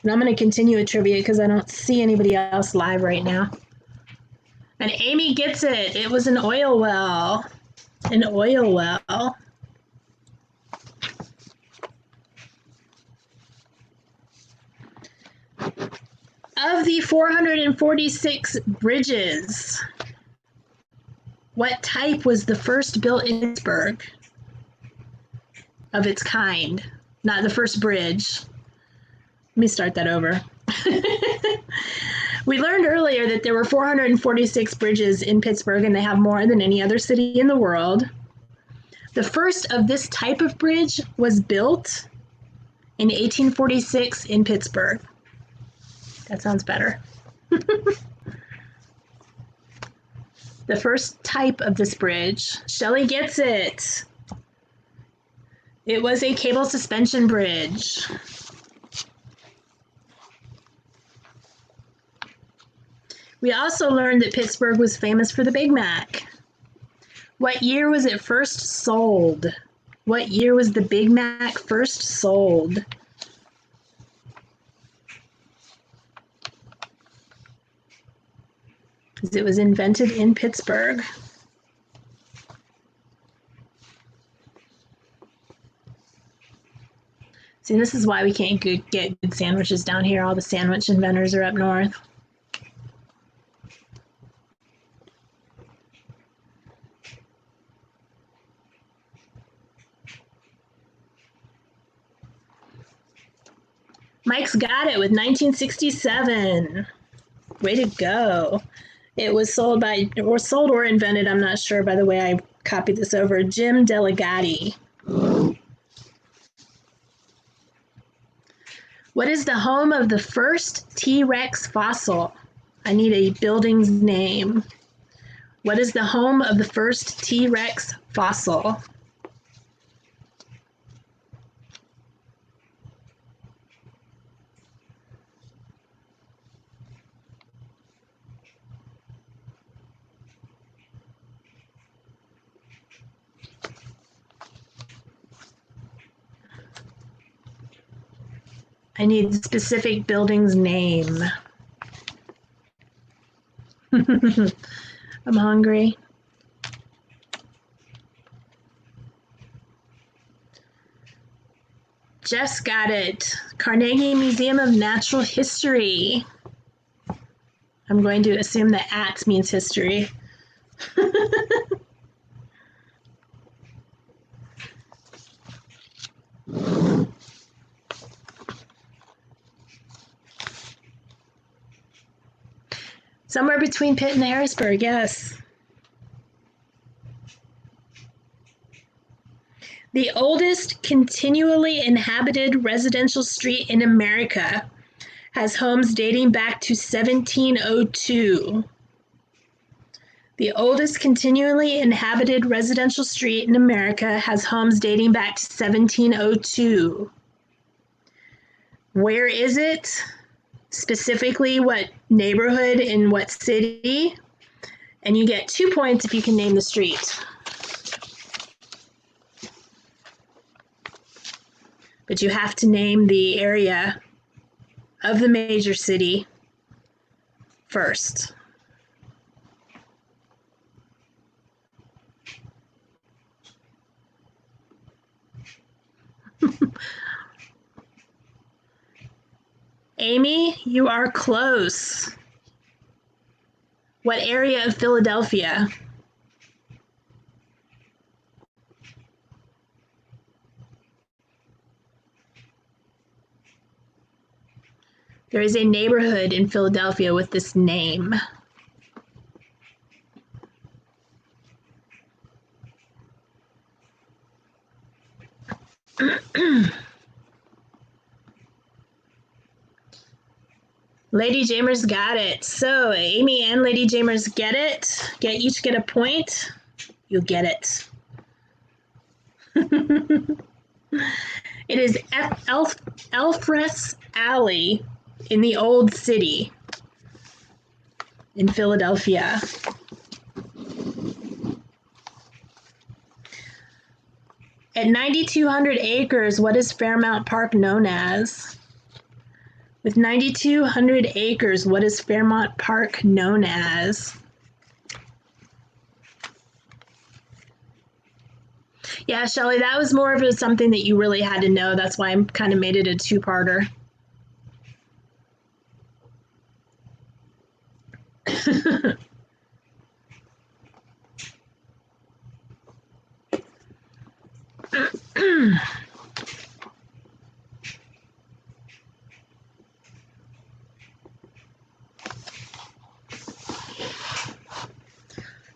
And I'm going to continue a trivia because I don't see anybody else live right now. And Amy gets it. It was an oil well. An oil well. Of the 446 bridges, what type was the first built in Pittsburgh of its kind? Not the first bridge. Let me start that over. We learned earlier that there were 446 bridges in Pittsburgh, and they have more than any other city in the world. The first of this type of bridge was built in 1846 in Pittsburgh. That sounds better. The first type of this bridge. Shelley gets it. It was a cable suspension bridge. We also learned that Pittsburgh was famous for the Big Mac. What year was it first sold? What year was the Big Mac first sold? Because it was invented in Pittsburgh. See, this is why we can't get good sandwiches down here. All the sandwich inventors are up north. Mike's got it with 1967. Way to go. It was sold or invented, I'm not sure by the way I copied this over, Jim Delegati. What is the home of the first T-Rex fossil? I need a building's name. What is the home of the first T-Rex fossil? I need the specific building's name. I'm hungry. Jess got it. Carnegie Museum of Natural History. I'm going to assume that "at" means history. Somewhere between Pitt and Harrisburg, yes. The oldest continually inhabited residential street in America has homes dating back to 1702. The oldest continually inhabited residential street in America has homes dating back to 1702. Where is it? Specifically, what neighborhood in what city? And you get 2 points if you can name the street. But you have to name the area of the major city first. Amy, you are close. What area of Philadelphia? There is a neighborhood in Philadelphia with this name. Lady Jamers got it. So Amy and Lady Jamers get it. Each get a point. You'll get it. It is Elfress Alley in the Old City in Philadelphia. At 9,200 acres, what is Fairmount Park known as? With 9,200 acres, what is Fairmount Park known as? Yeah, Shelley, that was more of something that you really had to know. That's why I kind of made it a two-parter.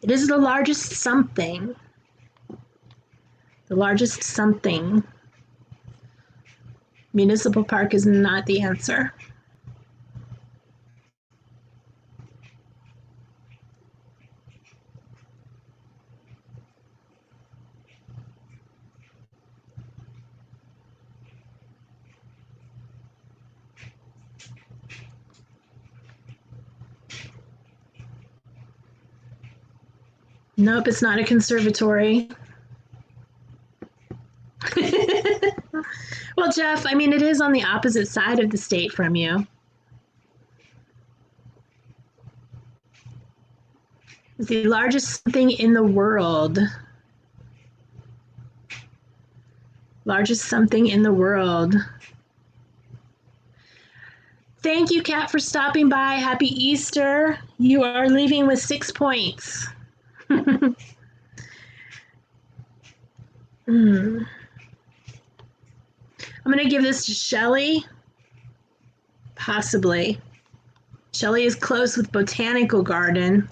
It is the largest something. The largest something. Municipal park is not the answer. Nope, it's not a conservatory. Well, Jeff, I mean, it is on the opposite side of the state from you. It's the largest something in the world. Largest something in the world. Thank you, Kat, for stopping by. Happy Easter. You are leaving with 6 points. I'm going to give this to Shelley. Possibly. Shelley is close with Botanical Garden,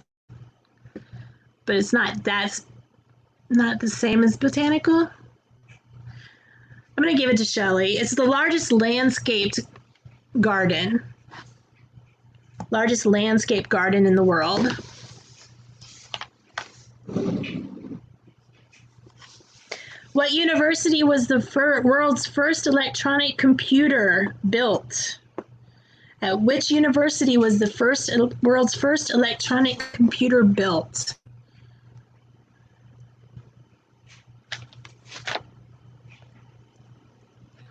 but it's not, that's not the same as Botanical. I'm going to give it to Shelley. It's the largest landscaped garden. Largest landscape garden in the world. What university was the world's first electronic computer built? At which university was the world's first electronic computer built?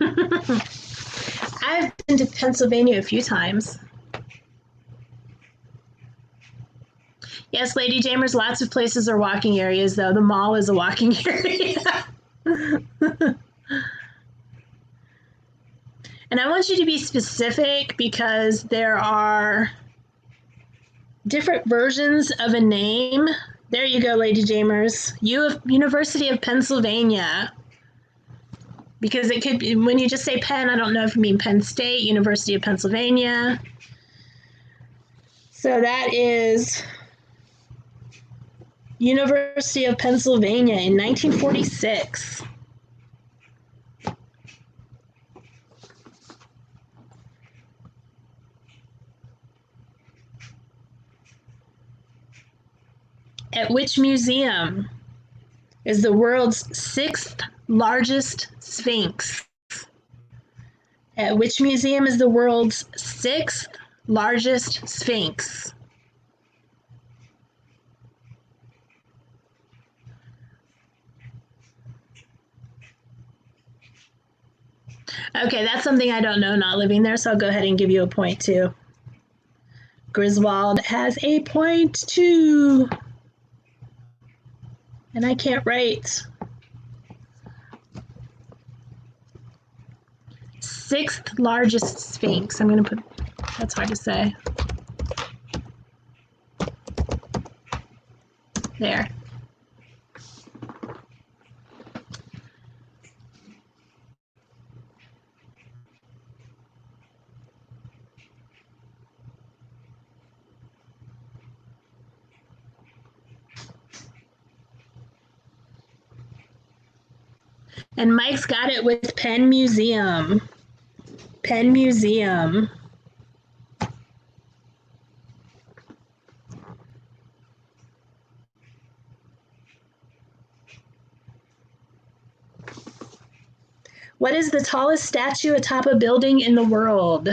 I've been to Pennsylvania a few times. Yes, Lady Jamers, lots of places are walking areas, though. The mall is a walking area. And I want you to be specific because there are different versions of a name. There you go, Lady Jamers. University of Pennsylvania. Because it could be, when you just say Penn, I don't know if you mean Penn State, University of Pennsylvania. So that is University of Pennsylvania in 1946. At which museum is the world's 6th largest Sphinx? At which museum is the world's 6th largest Sphinx? Okay, that's something I don't know, not living there, so I'll go ahead and give you a point too. Griswold has a point too. And I can't write. 6th largest Sphinx. I'm going to put, that's hard to say. There. And Mike's got it with Penn Museum. Penn Museum. What is the tallest statue atop a building in the world?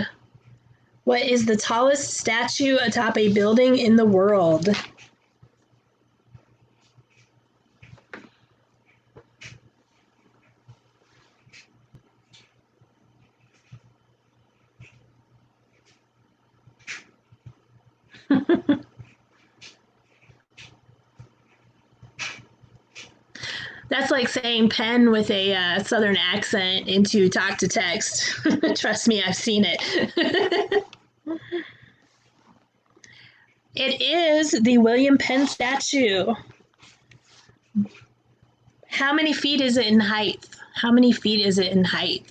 What is the tallest statue atop a building in the world? That's like saying pen with a southern accent into talk to text. Trust me, I've seen it. It is the William Penn statue. How many feet is it in height? How many feet is it in height?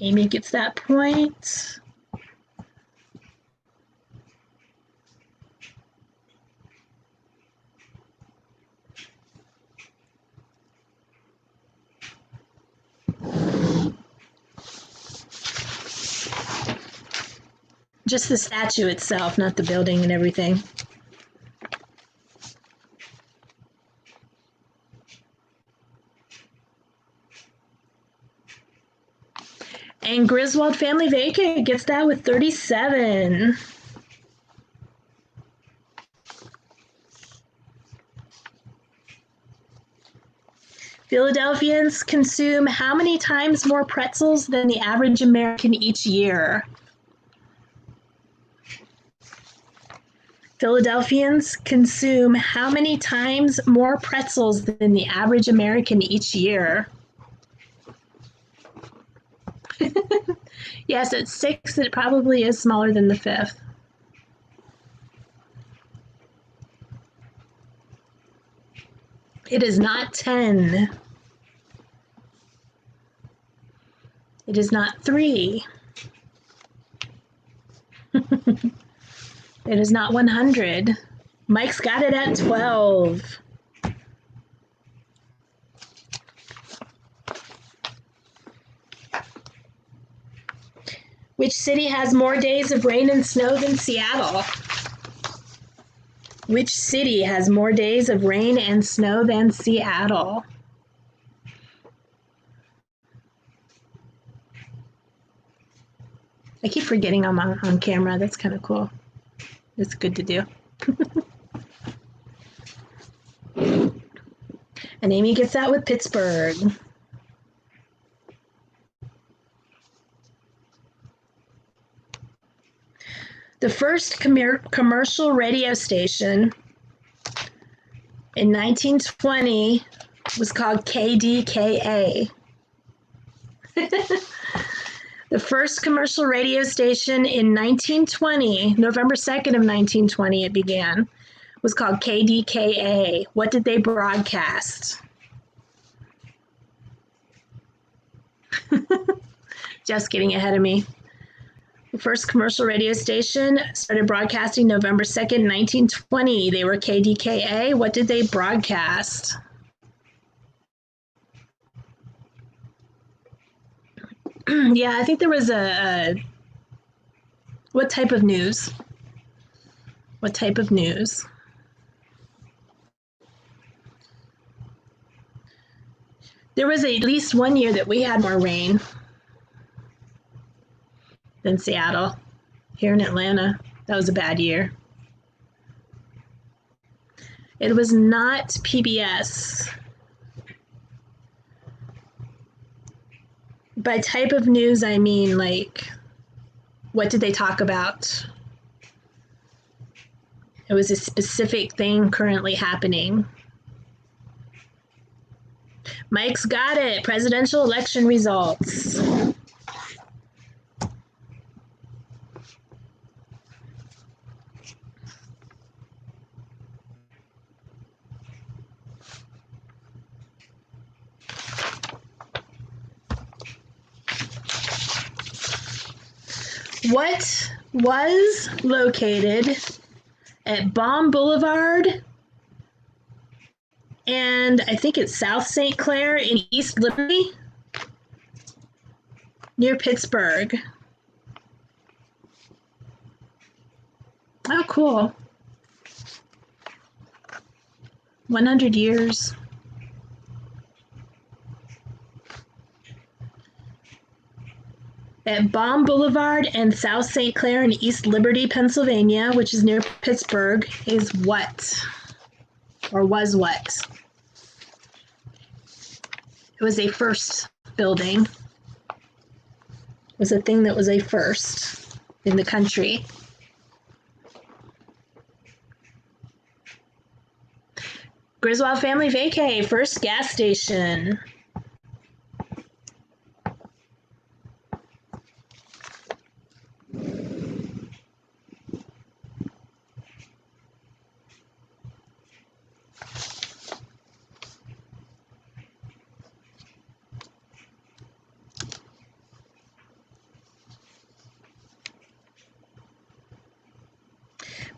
Amy gets that point. Just the statue itself, not the building and everything. And Griswold Family Vacant gets that with 37. Philadelphians consume how many times more pretzels than the average American each year? Philadelphians consume how many times more pretzels than the average American each year? Yes, at 6, it probably is smaller than the 5th. It is not 10. It is not 3. It is not 100. Mike's got it at 12. Which city has more days of rain and snow than Seattle? Which city has more days of rain and snow than Seattle? I keep forgetting I'm on camera. That's kind of cool. It's good to do. And Amy gets that with Pittsburgh. The first commercial radio station in 1920 was called KDKA. The first commercial radio station in 1920, November 2nd of 1920 it began, was called KDKA. What did they broadcast? Just getting ahead of me. The first commercial radio station started broadcasting November 2nd, 1920. They were KDKA. What did they broadcast? Yeah, I think there was what type of news? What type of news? There was at least one year that we had more rain than Seattle. Here in Atlanta, that was a bad year. It was not PBS. By type of news, I mean, like, what did they talk about? It was a specific thing currently happening. Mike's got it. Presidential election results. What was located at Baum Boulevard and I think it's South St. Clair in East Liberty near Pittsburgh? Oh, cool. 100 years. At Baum Boulevard and South St. Clair in East Liberty, Pennsylvania, which is near Pittsburgh, is what? Or was what? It was a first building. It was a thing that was a first in the country. Griswold Family Vacay, first gas station.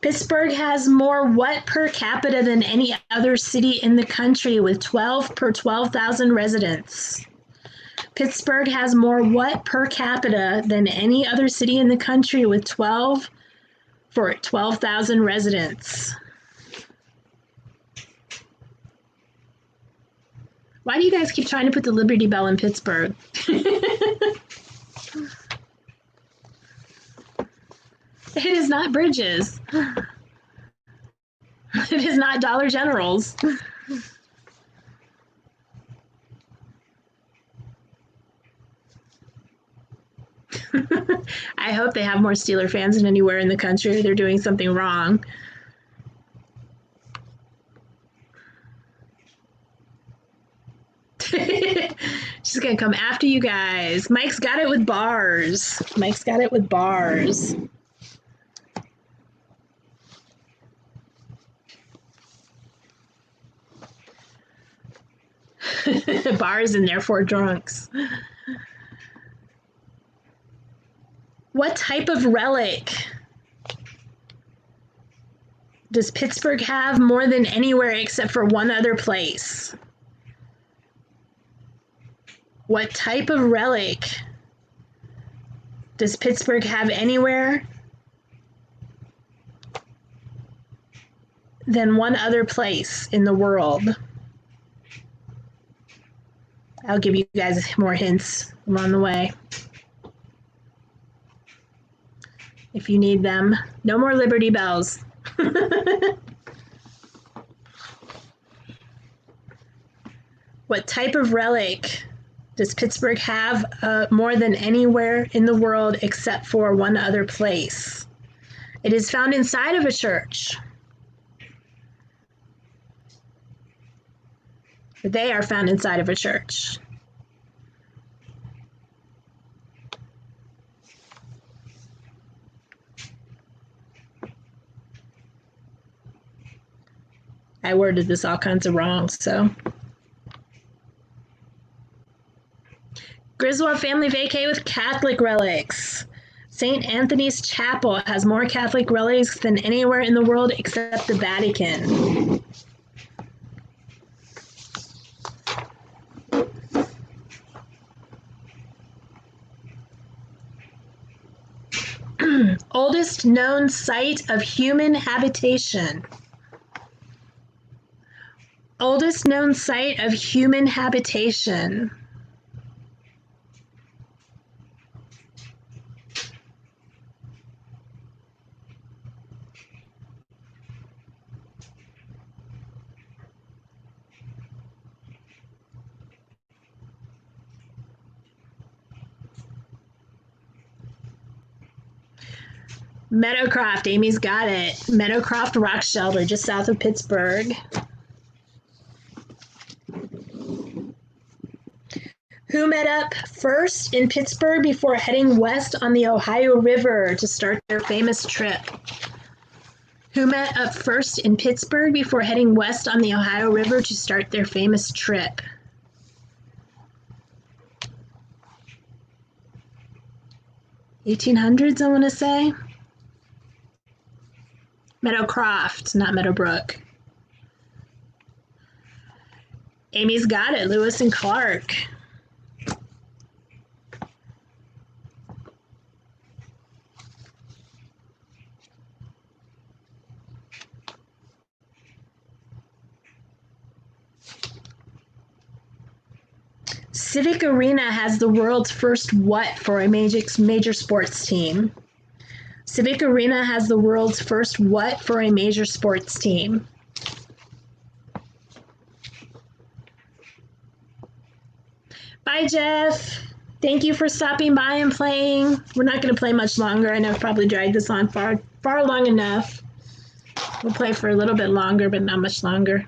Pittsburgh has more what per capita than any other city in the country with 12 per 12,000 residents? Pittsburgh has more what per capita than any other city in the country with 12 for 12,000 residents? Why do you guys keep trying to put the Liberty Bell in Pittsburgh? It is not Bridges. It is not Dollar Generals. I hope they have more Steeler fans than anywhere in the country. They're doing something wrong. She's gonna come after you guys. Mike's got it with bars. Mike's got it with bars. Bars and therefore drunks. What type of relic does Pittsburgh have more than anywhere except for one other place? What type of relic does Pittsburgh have anywhere than one other place in the world? I'll give you guys more hints along the way if you need them. No more Liberty Bells. What type of relic does Pittsburgh have more than anywhere in the world except for one other place? It is found inside of a church. They are found inside of a church. I worded this all kinds of wrong, so. Griswold Family Vacay with Catholic relics. St. Anthony's Chapel has more Catholic relics than anywhere in the world except the Vatican. Oldest known site of human habitation. Oldest known site of human habitation. Meadowcroft, Amy's got it. Meadowcroft Rock Shelter, just south of Pittsburgh. Who met up first in Pittsburgh before heading west on the Ohio River to start their famous trip? Who met up first in Pittsburgh before heading west on the Ohio River to start their famous trip? 1800s, I want to say. Meadowcroft, not Meadowbrook. Amy's got it. Lewis and Clark. Civic Arena has the world's first what for a major sports team? Civic Arena has the world's first what for a major sports team? Bye, Jeff. Thank you for stopping by and playing. We're not going to play much longer. I know I've probably dragged this on far long enough. We'll play for a little bit longer, but not much longer.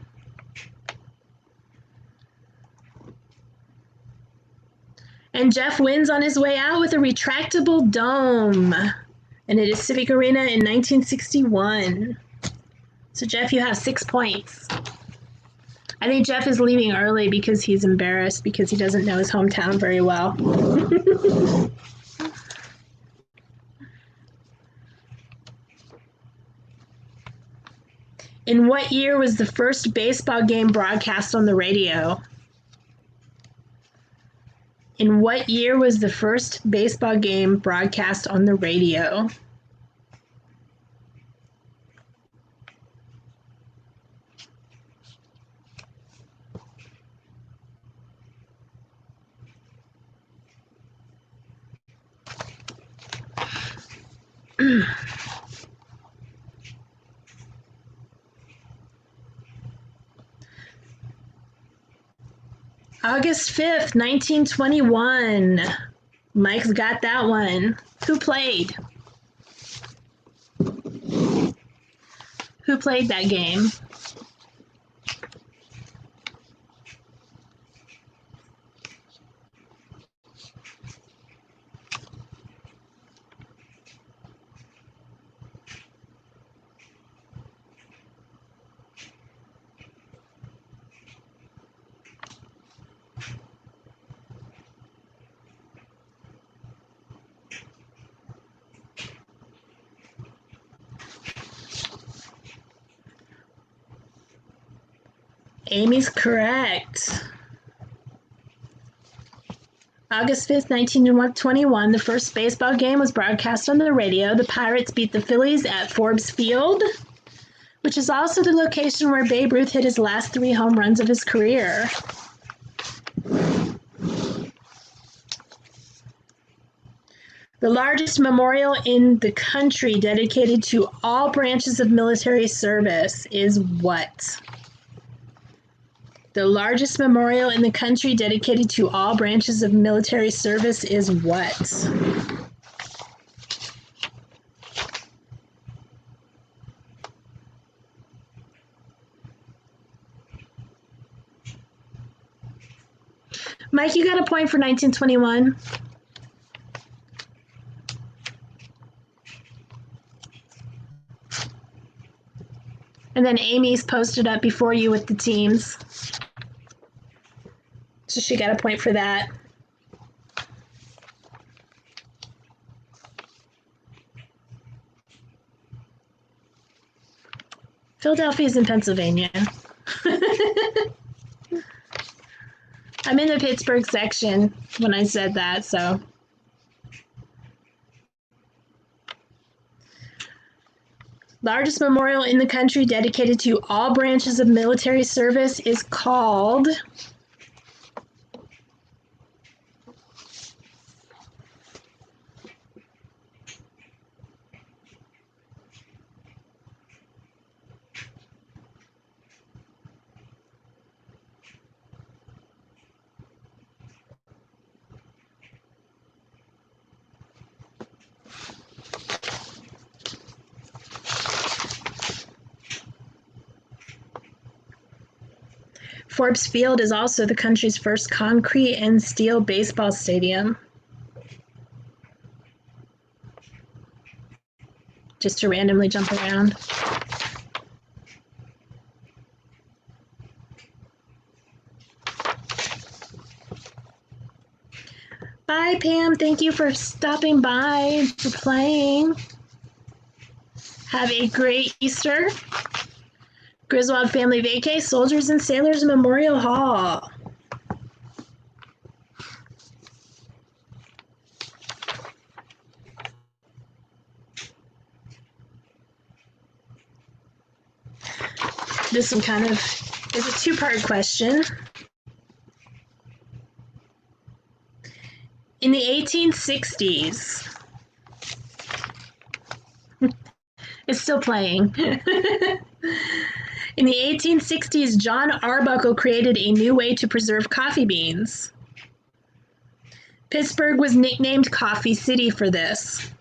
And Jeff wins on his way out with a retractable dome. And it is Civic Arena in 1961. So, Jeff, you have 6 points. I think Jeff is leaving early because he's embarrassed because he doesn't know his hometown very well. In what year was the first baseball game broadcast on the radio? In what year was the first baseball game broadcast on the radio? August 5th, 1921. Mike's got that one. Who played? Who played that game? Amy's correct. August 5th, 1921, the first baseball game was broadcast on the radio. The Pirates beat the Phillies at Forbes Field, which is also the location where Babe Ruth hit his last 3 home runs of his career. The largest memorial in the country dedicated to all branches of military service is what? The largest memorial in the country dedicated to all branches of military service is what? Mike, you got a point for 1921. And then Amy's posted up before you with the teams. So she got a point for that. Philadelphia's in Pennsylvania. I'm in the Pittsburgh section when I said that, so. Largest memorial in the country dedicated to all branches of military service is called Forbes Field is also the country's first concrete and steel baseball stadium. Just to randomly jump around. Hi, Pam. Thank you for stopping by, for playing. Have a great Easter. Griswold Family Vacay, Soldiers and Sailors Memorial Hall. This one kind of is a two-part question. In the 1860s, it's still playing. In the 1860s, John Arbuckle created a new way to preserve coffee beans. Pittsburgh was nicknamed Coffee City for this.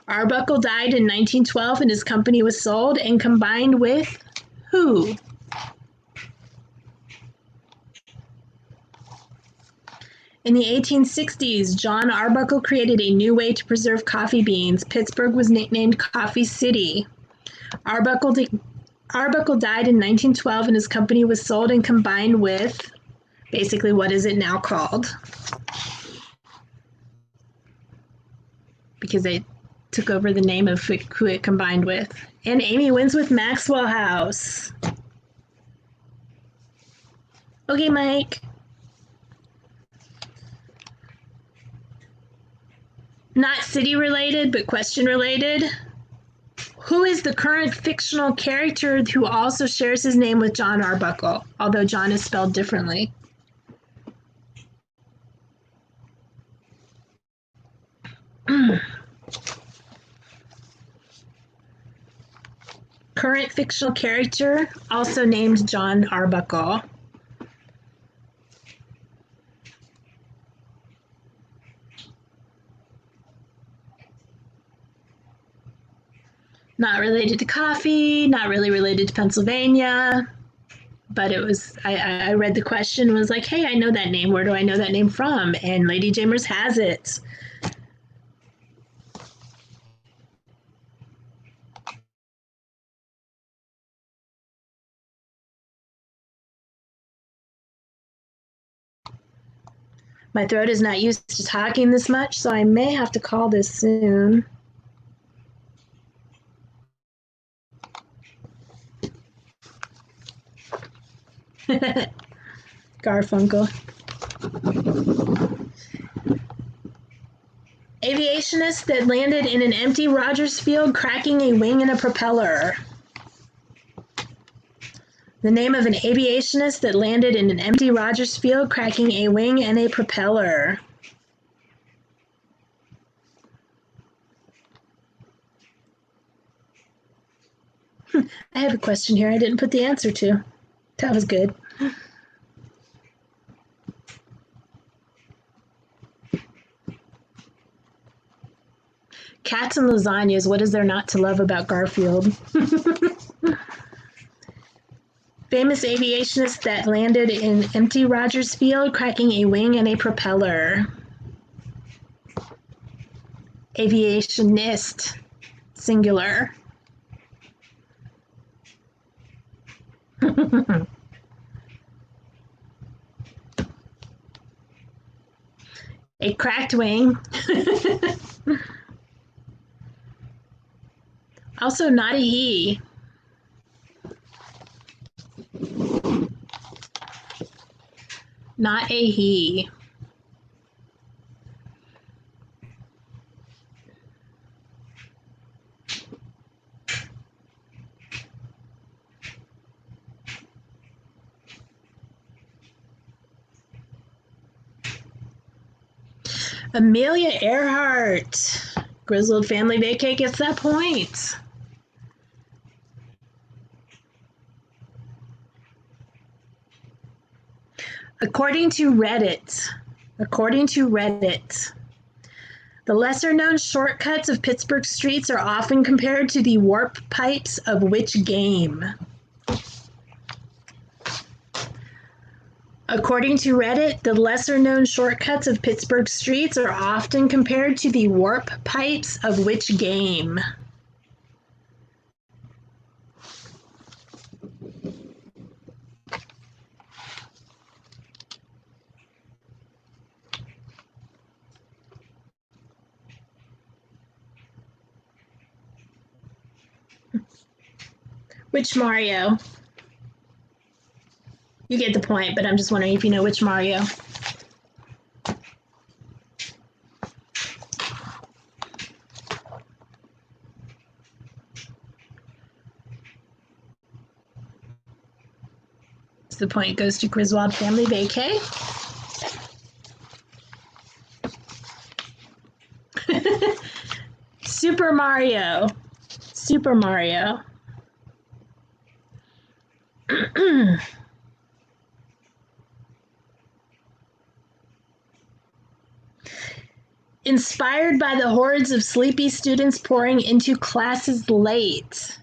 Arbuckle died in 1912 and his company was sold and combined with who? In the 1860s, John Arbuckle created a new way to preserve coffee beans. Pittsburgh was nicknamed Coffee City. Arbuckle died in 1912 and his company was sold and combined with, basically, what is it now called? Because they took over the name of who it combined with. And Amy wins with Maxwell House. Okay, Mike. Not city related, but question related. Who is the current fictional character who also shares his name with John Arbuckle, although John is spelled differently? Current fictional character, also named John Arbuckle. Not related to coffee, not really related to Pennsylvania, but it was, I read the question and was like, hey, I know that name. Where do I know that name from? And Lady Jamers has it. My throat is not used to talking this much, so I may have to call this soon. Garfunkel. Aviationist that landed in an empty Rogers Field, cracking a wing and a propeller. The name of an aviationist that landed in an empty Rogers Field, cracking a wing and a propeller. I have a question here I didn't put the answer to. That was good. Cats and lasagnas, what is there not to love about Garfield? Famous aviationist that landed in empty Rogers Field, cracking a wing and a propeller. Aviationist, singular. A cracked wing. Also not a he. Not a he. Amelia Earhart. Grizzled Family Vacay gets that point. According to Reddit, the lesser-known shortcuts of Pittsburgh streets are often compared to the warp pipes of which game? According to Reddit, the lesser-known shortcuts of Pittsburgh streets are often compared to the warp pipes of which game? Which Mario? You get the point, but I'm just wondering if you know which Mario. So the point goes to Griswold Family Vacay. Super Mario. Super Mario. Inspired by the hordes of sleepy students pouring into classes late.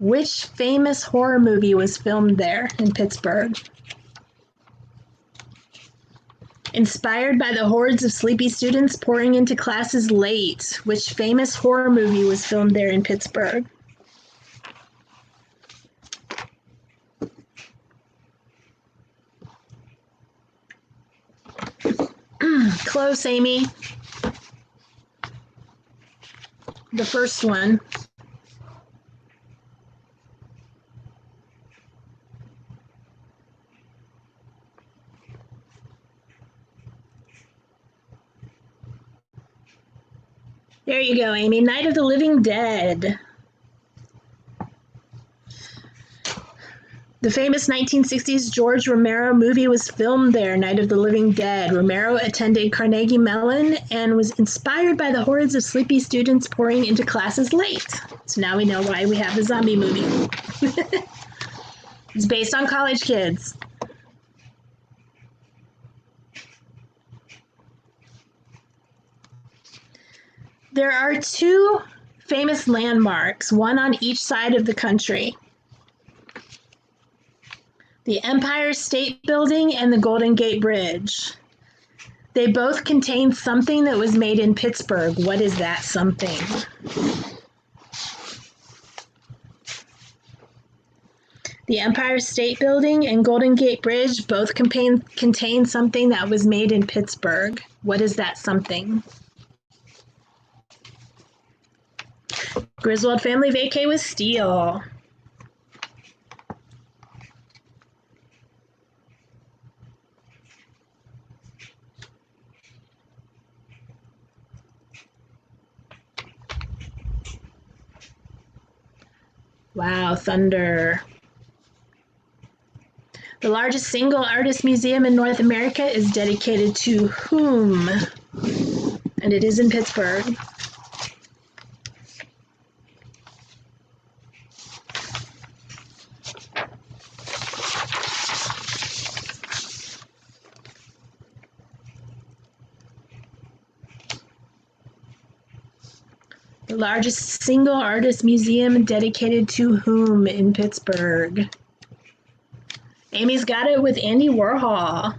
Which famous horror movie was filmed there in Pittsburgh? Inspired by the hordes of sleepy students pouring into classes late. Which famous horror movie was filmed there in Pittsburgh? Close, Amy. The first one. There you go, Amy. Night of the Living Dead. The famous 1960s George Romero movie was filmed there, Night of the Living Dead. Romero attended Carnegie Mellon and was inspired by the hordes of sleepy students pouring into classes late. So now we know why we have the zombie movie. It's based on college kids. There are two famous landmarks, one on each side of the country. The Empire State Building and the Golden Gate Bridge. They both contain something that was made in Pittsburgh. What is that something? The Empire State Building and Golden Gate Bridge both contain something that was made in Pittsburgh. What is that something? Griswold Family Vacay with steel. Wow, thunder. The largest single artist museum in North America is dedicated to whom? And it is in Pittsburgh. The largest single artist museum dedicated to whom in Pittsburgh? Amy's got it with Andy Warhol.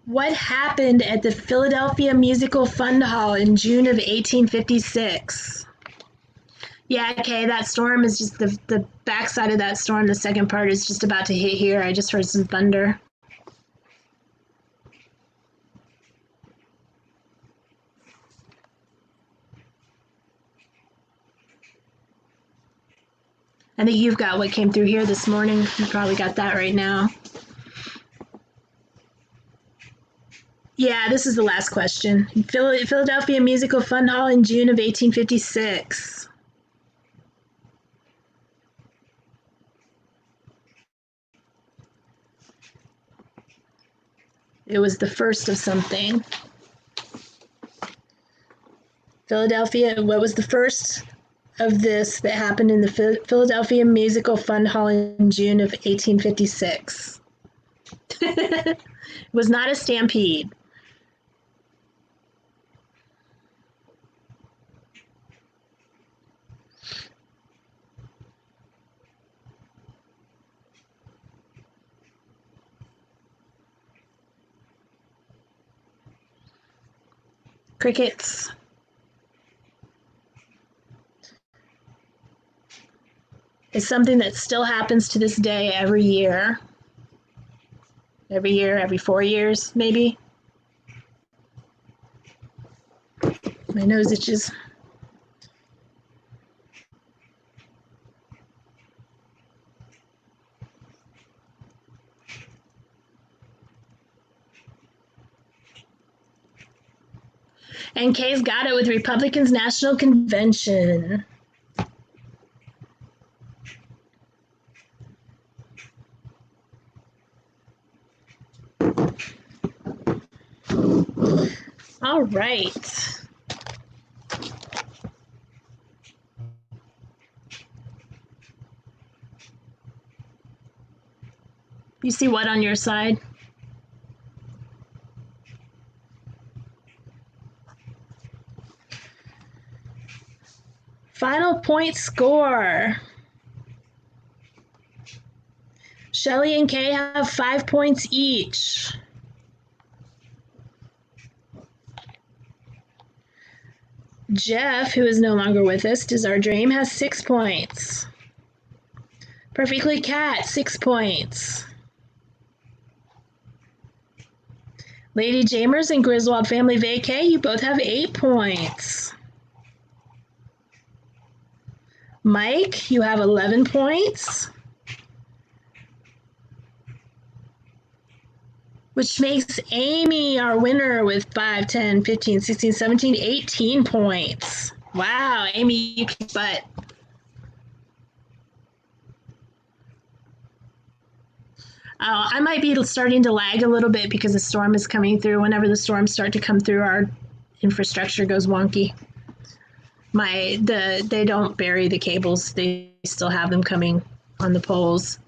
What happened at the Philadelphia Musical Fund Hall in June of 1856? Yeah, okay, that storm is just the backside of that storm. The second part is just about to hit here. I just heard some thunder. I think you've got what came through here this morning. You probably got that right now. Yeah, this is the last question. Philadelphia Musical Fund Hall in June of 1856. It was the first of something. Philadelphia, what was the first of this that happened in the Philadelphia Musical Fund Hall in June of 1856? It was not a stampede. Crickets. It's something that still happens to this day every year. Every 4 years, maybe. My nose itches. And Kay's got it with Republicans National Convention. All right. You see what on your side? Final point score. Shelly and Kay have 5 points each. Jeff, who is no longer with us, Does Our Dream, has 6 points. Perfectly Cat, 6 points. Lady Jamers and Griswold Family Vacay, you both have 8 points. Mike, you have 11 points. Which makes Amy our winner with 5, 10, 15, 16, 17, 18 points. Wow, Amy, you kick butt. I might be starting to lag a little bit because the storm is coming through. Whenever the storms start to come through, our infrastructure goes wonky. They don't bury the cables. They still have them coming on the poles.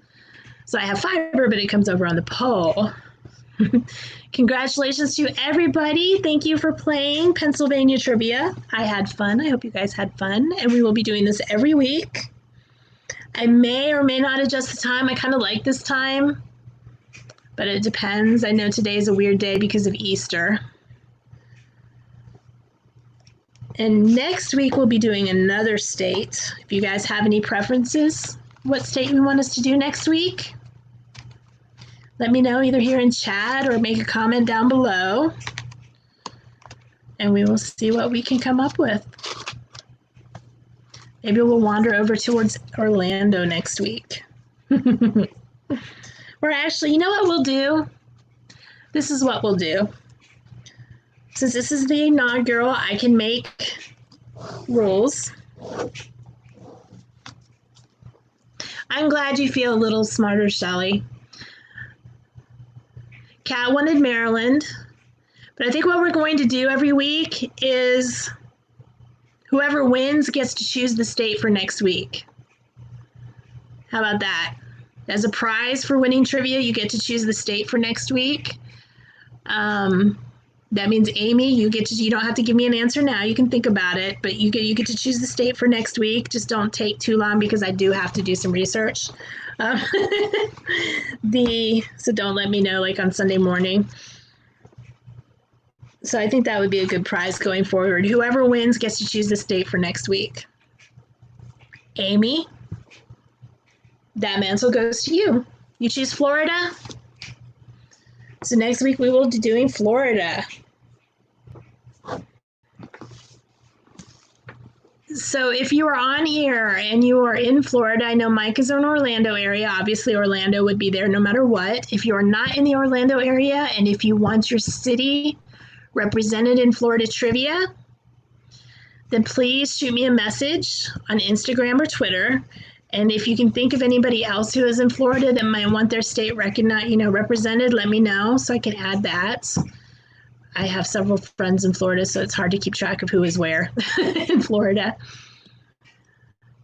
So I have fiber, but it comes over on the pole. Congratulations to everybody. Thank you for playing Pennsylvania Trivia. I had fun. I hope you guys had fun. And we will be doing this every week. I may or may not adjust the time. I kind of like this time, but it depends. I know today is a weird day because of Easter. And next week we'll be doing another state. If you guys have any preferences, what state you want us to do next week, let me know either here in chat or make a comment down below, and we will see what we can come up with. Maybe we'll wander over towards Orlando next week. Or actually, you know what we'll do? This is what we'll do. Since this is the inaugural, I can make rules. I'm glad you feel a little smarter, Shelly. Kat wanted Maryland, but I think what we're going to do every week is whoever wins gets to choose the state for next week. How about that? As a prize for winning trivia, you get to choose the state for next week. That means Amy, you don't have to give me an answer now. You can think about it, but you get to choose the state for next week. Just don't take too long because I do have to do some research. So don't let me know like on Sunday morning. So I think that would be a good prize going forward. Whoever wins gets to choose the state for next week. Amy, that mantle goes to you. You choose Florida. So next week we will be doing Florida. So if you are on here and you are in Florida, I know Mike is in Orlando area. Obviously, Orlando would be there no matter what. If you are not in the Orlando area and if you want your city represented in Florida Trivia, then please shoot me a message on Instagram or Twitter. And if you can think of anybody else who is in Florida that might want their state represented, let me know so I can add that. I have several friends in Florida, so it's hard to keep track of who is where in Florida.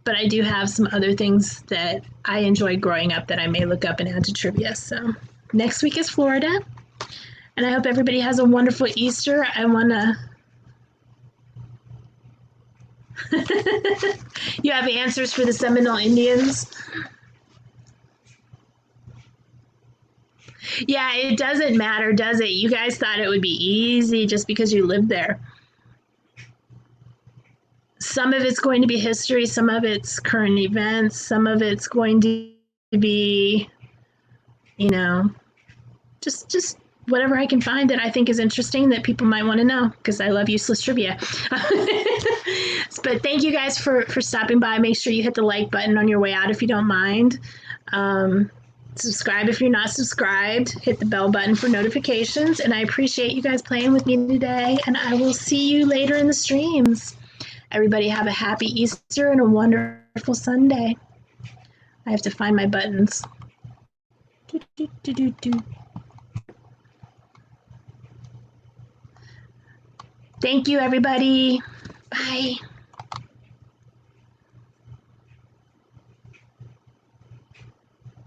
But I do have some other things that I enjoyed growing up that I may look up and add to trivia. So next week is Florida. And I hope everybody has a wonderful Easter. I want to... You have answers for the Seminole Indians? Yeah, it doesn't matter, does it? You guys thought it would be easy just because you lived there. some of it's going to be history, some of it's current events, some of it's going to be, you know, just whatever I can find that I think is interesting that people might want to know, because I love useless trivia. But thank you guys for stopping by. Make sure you hit the like button on your way out if you don't mind. Subscribe if you're not subscribed. Hit the bell button for notifications. And I appreciate you guys playing with me today. And I will see you later in the streams. Everybody have a happy Easter and a wonderful Sunday. I have to find my buttons. Thank you, everybody. Bye.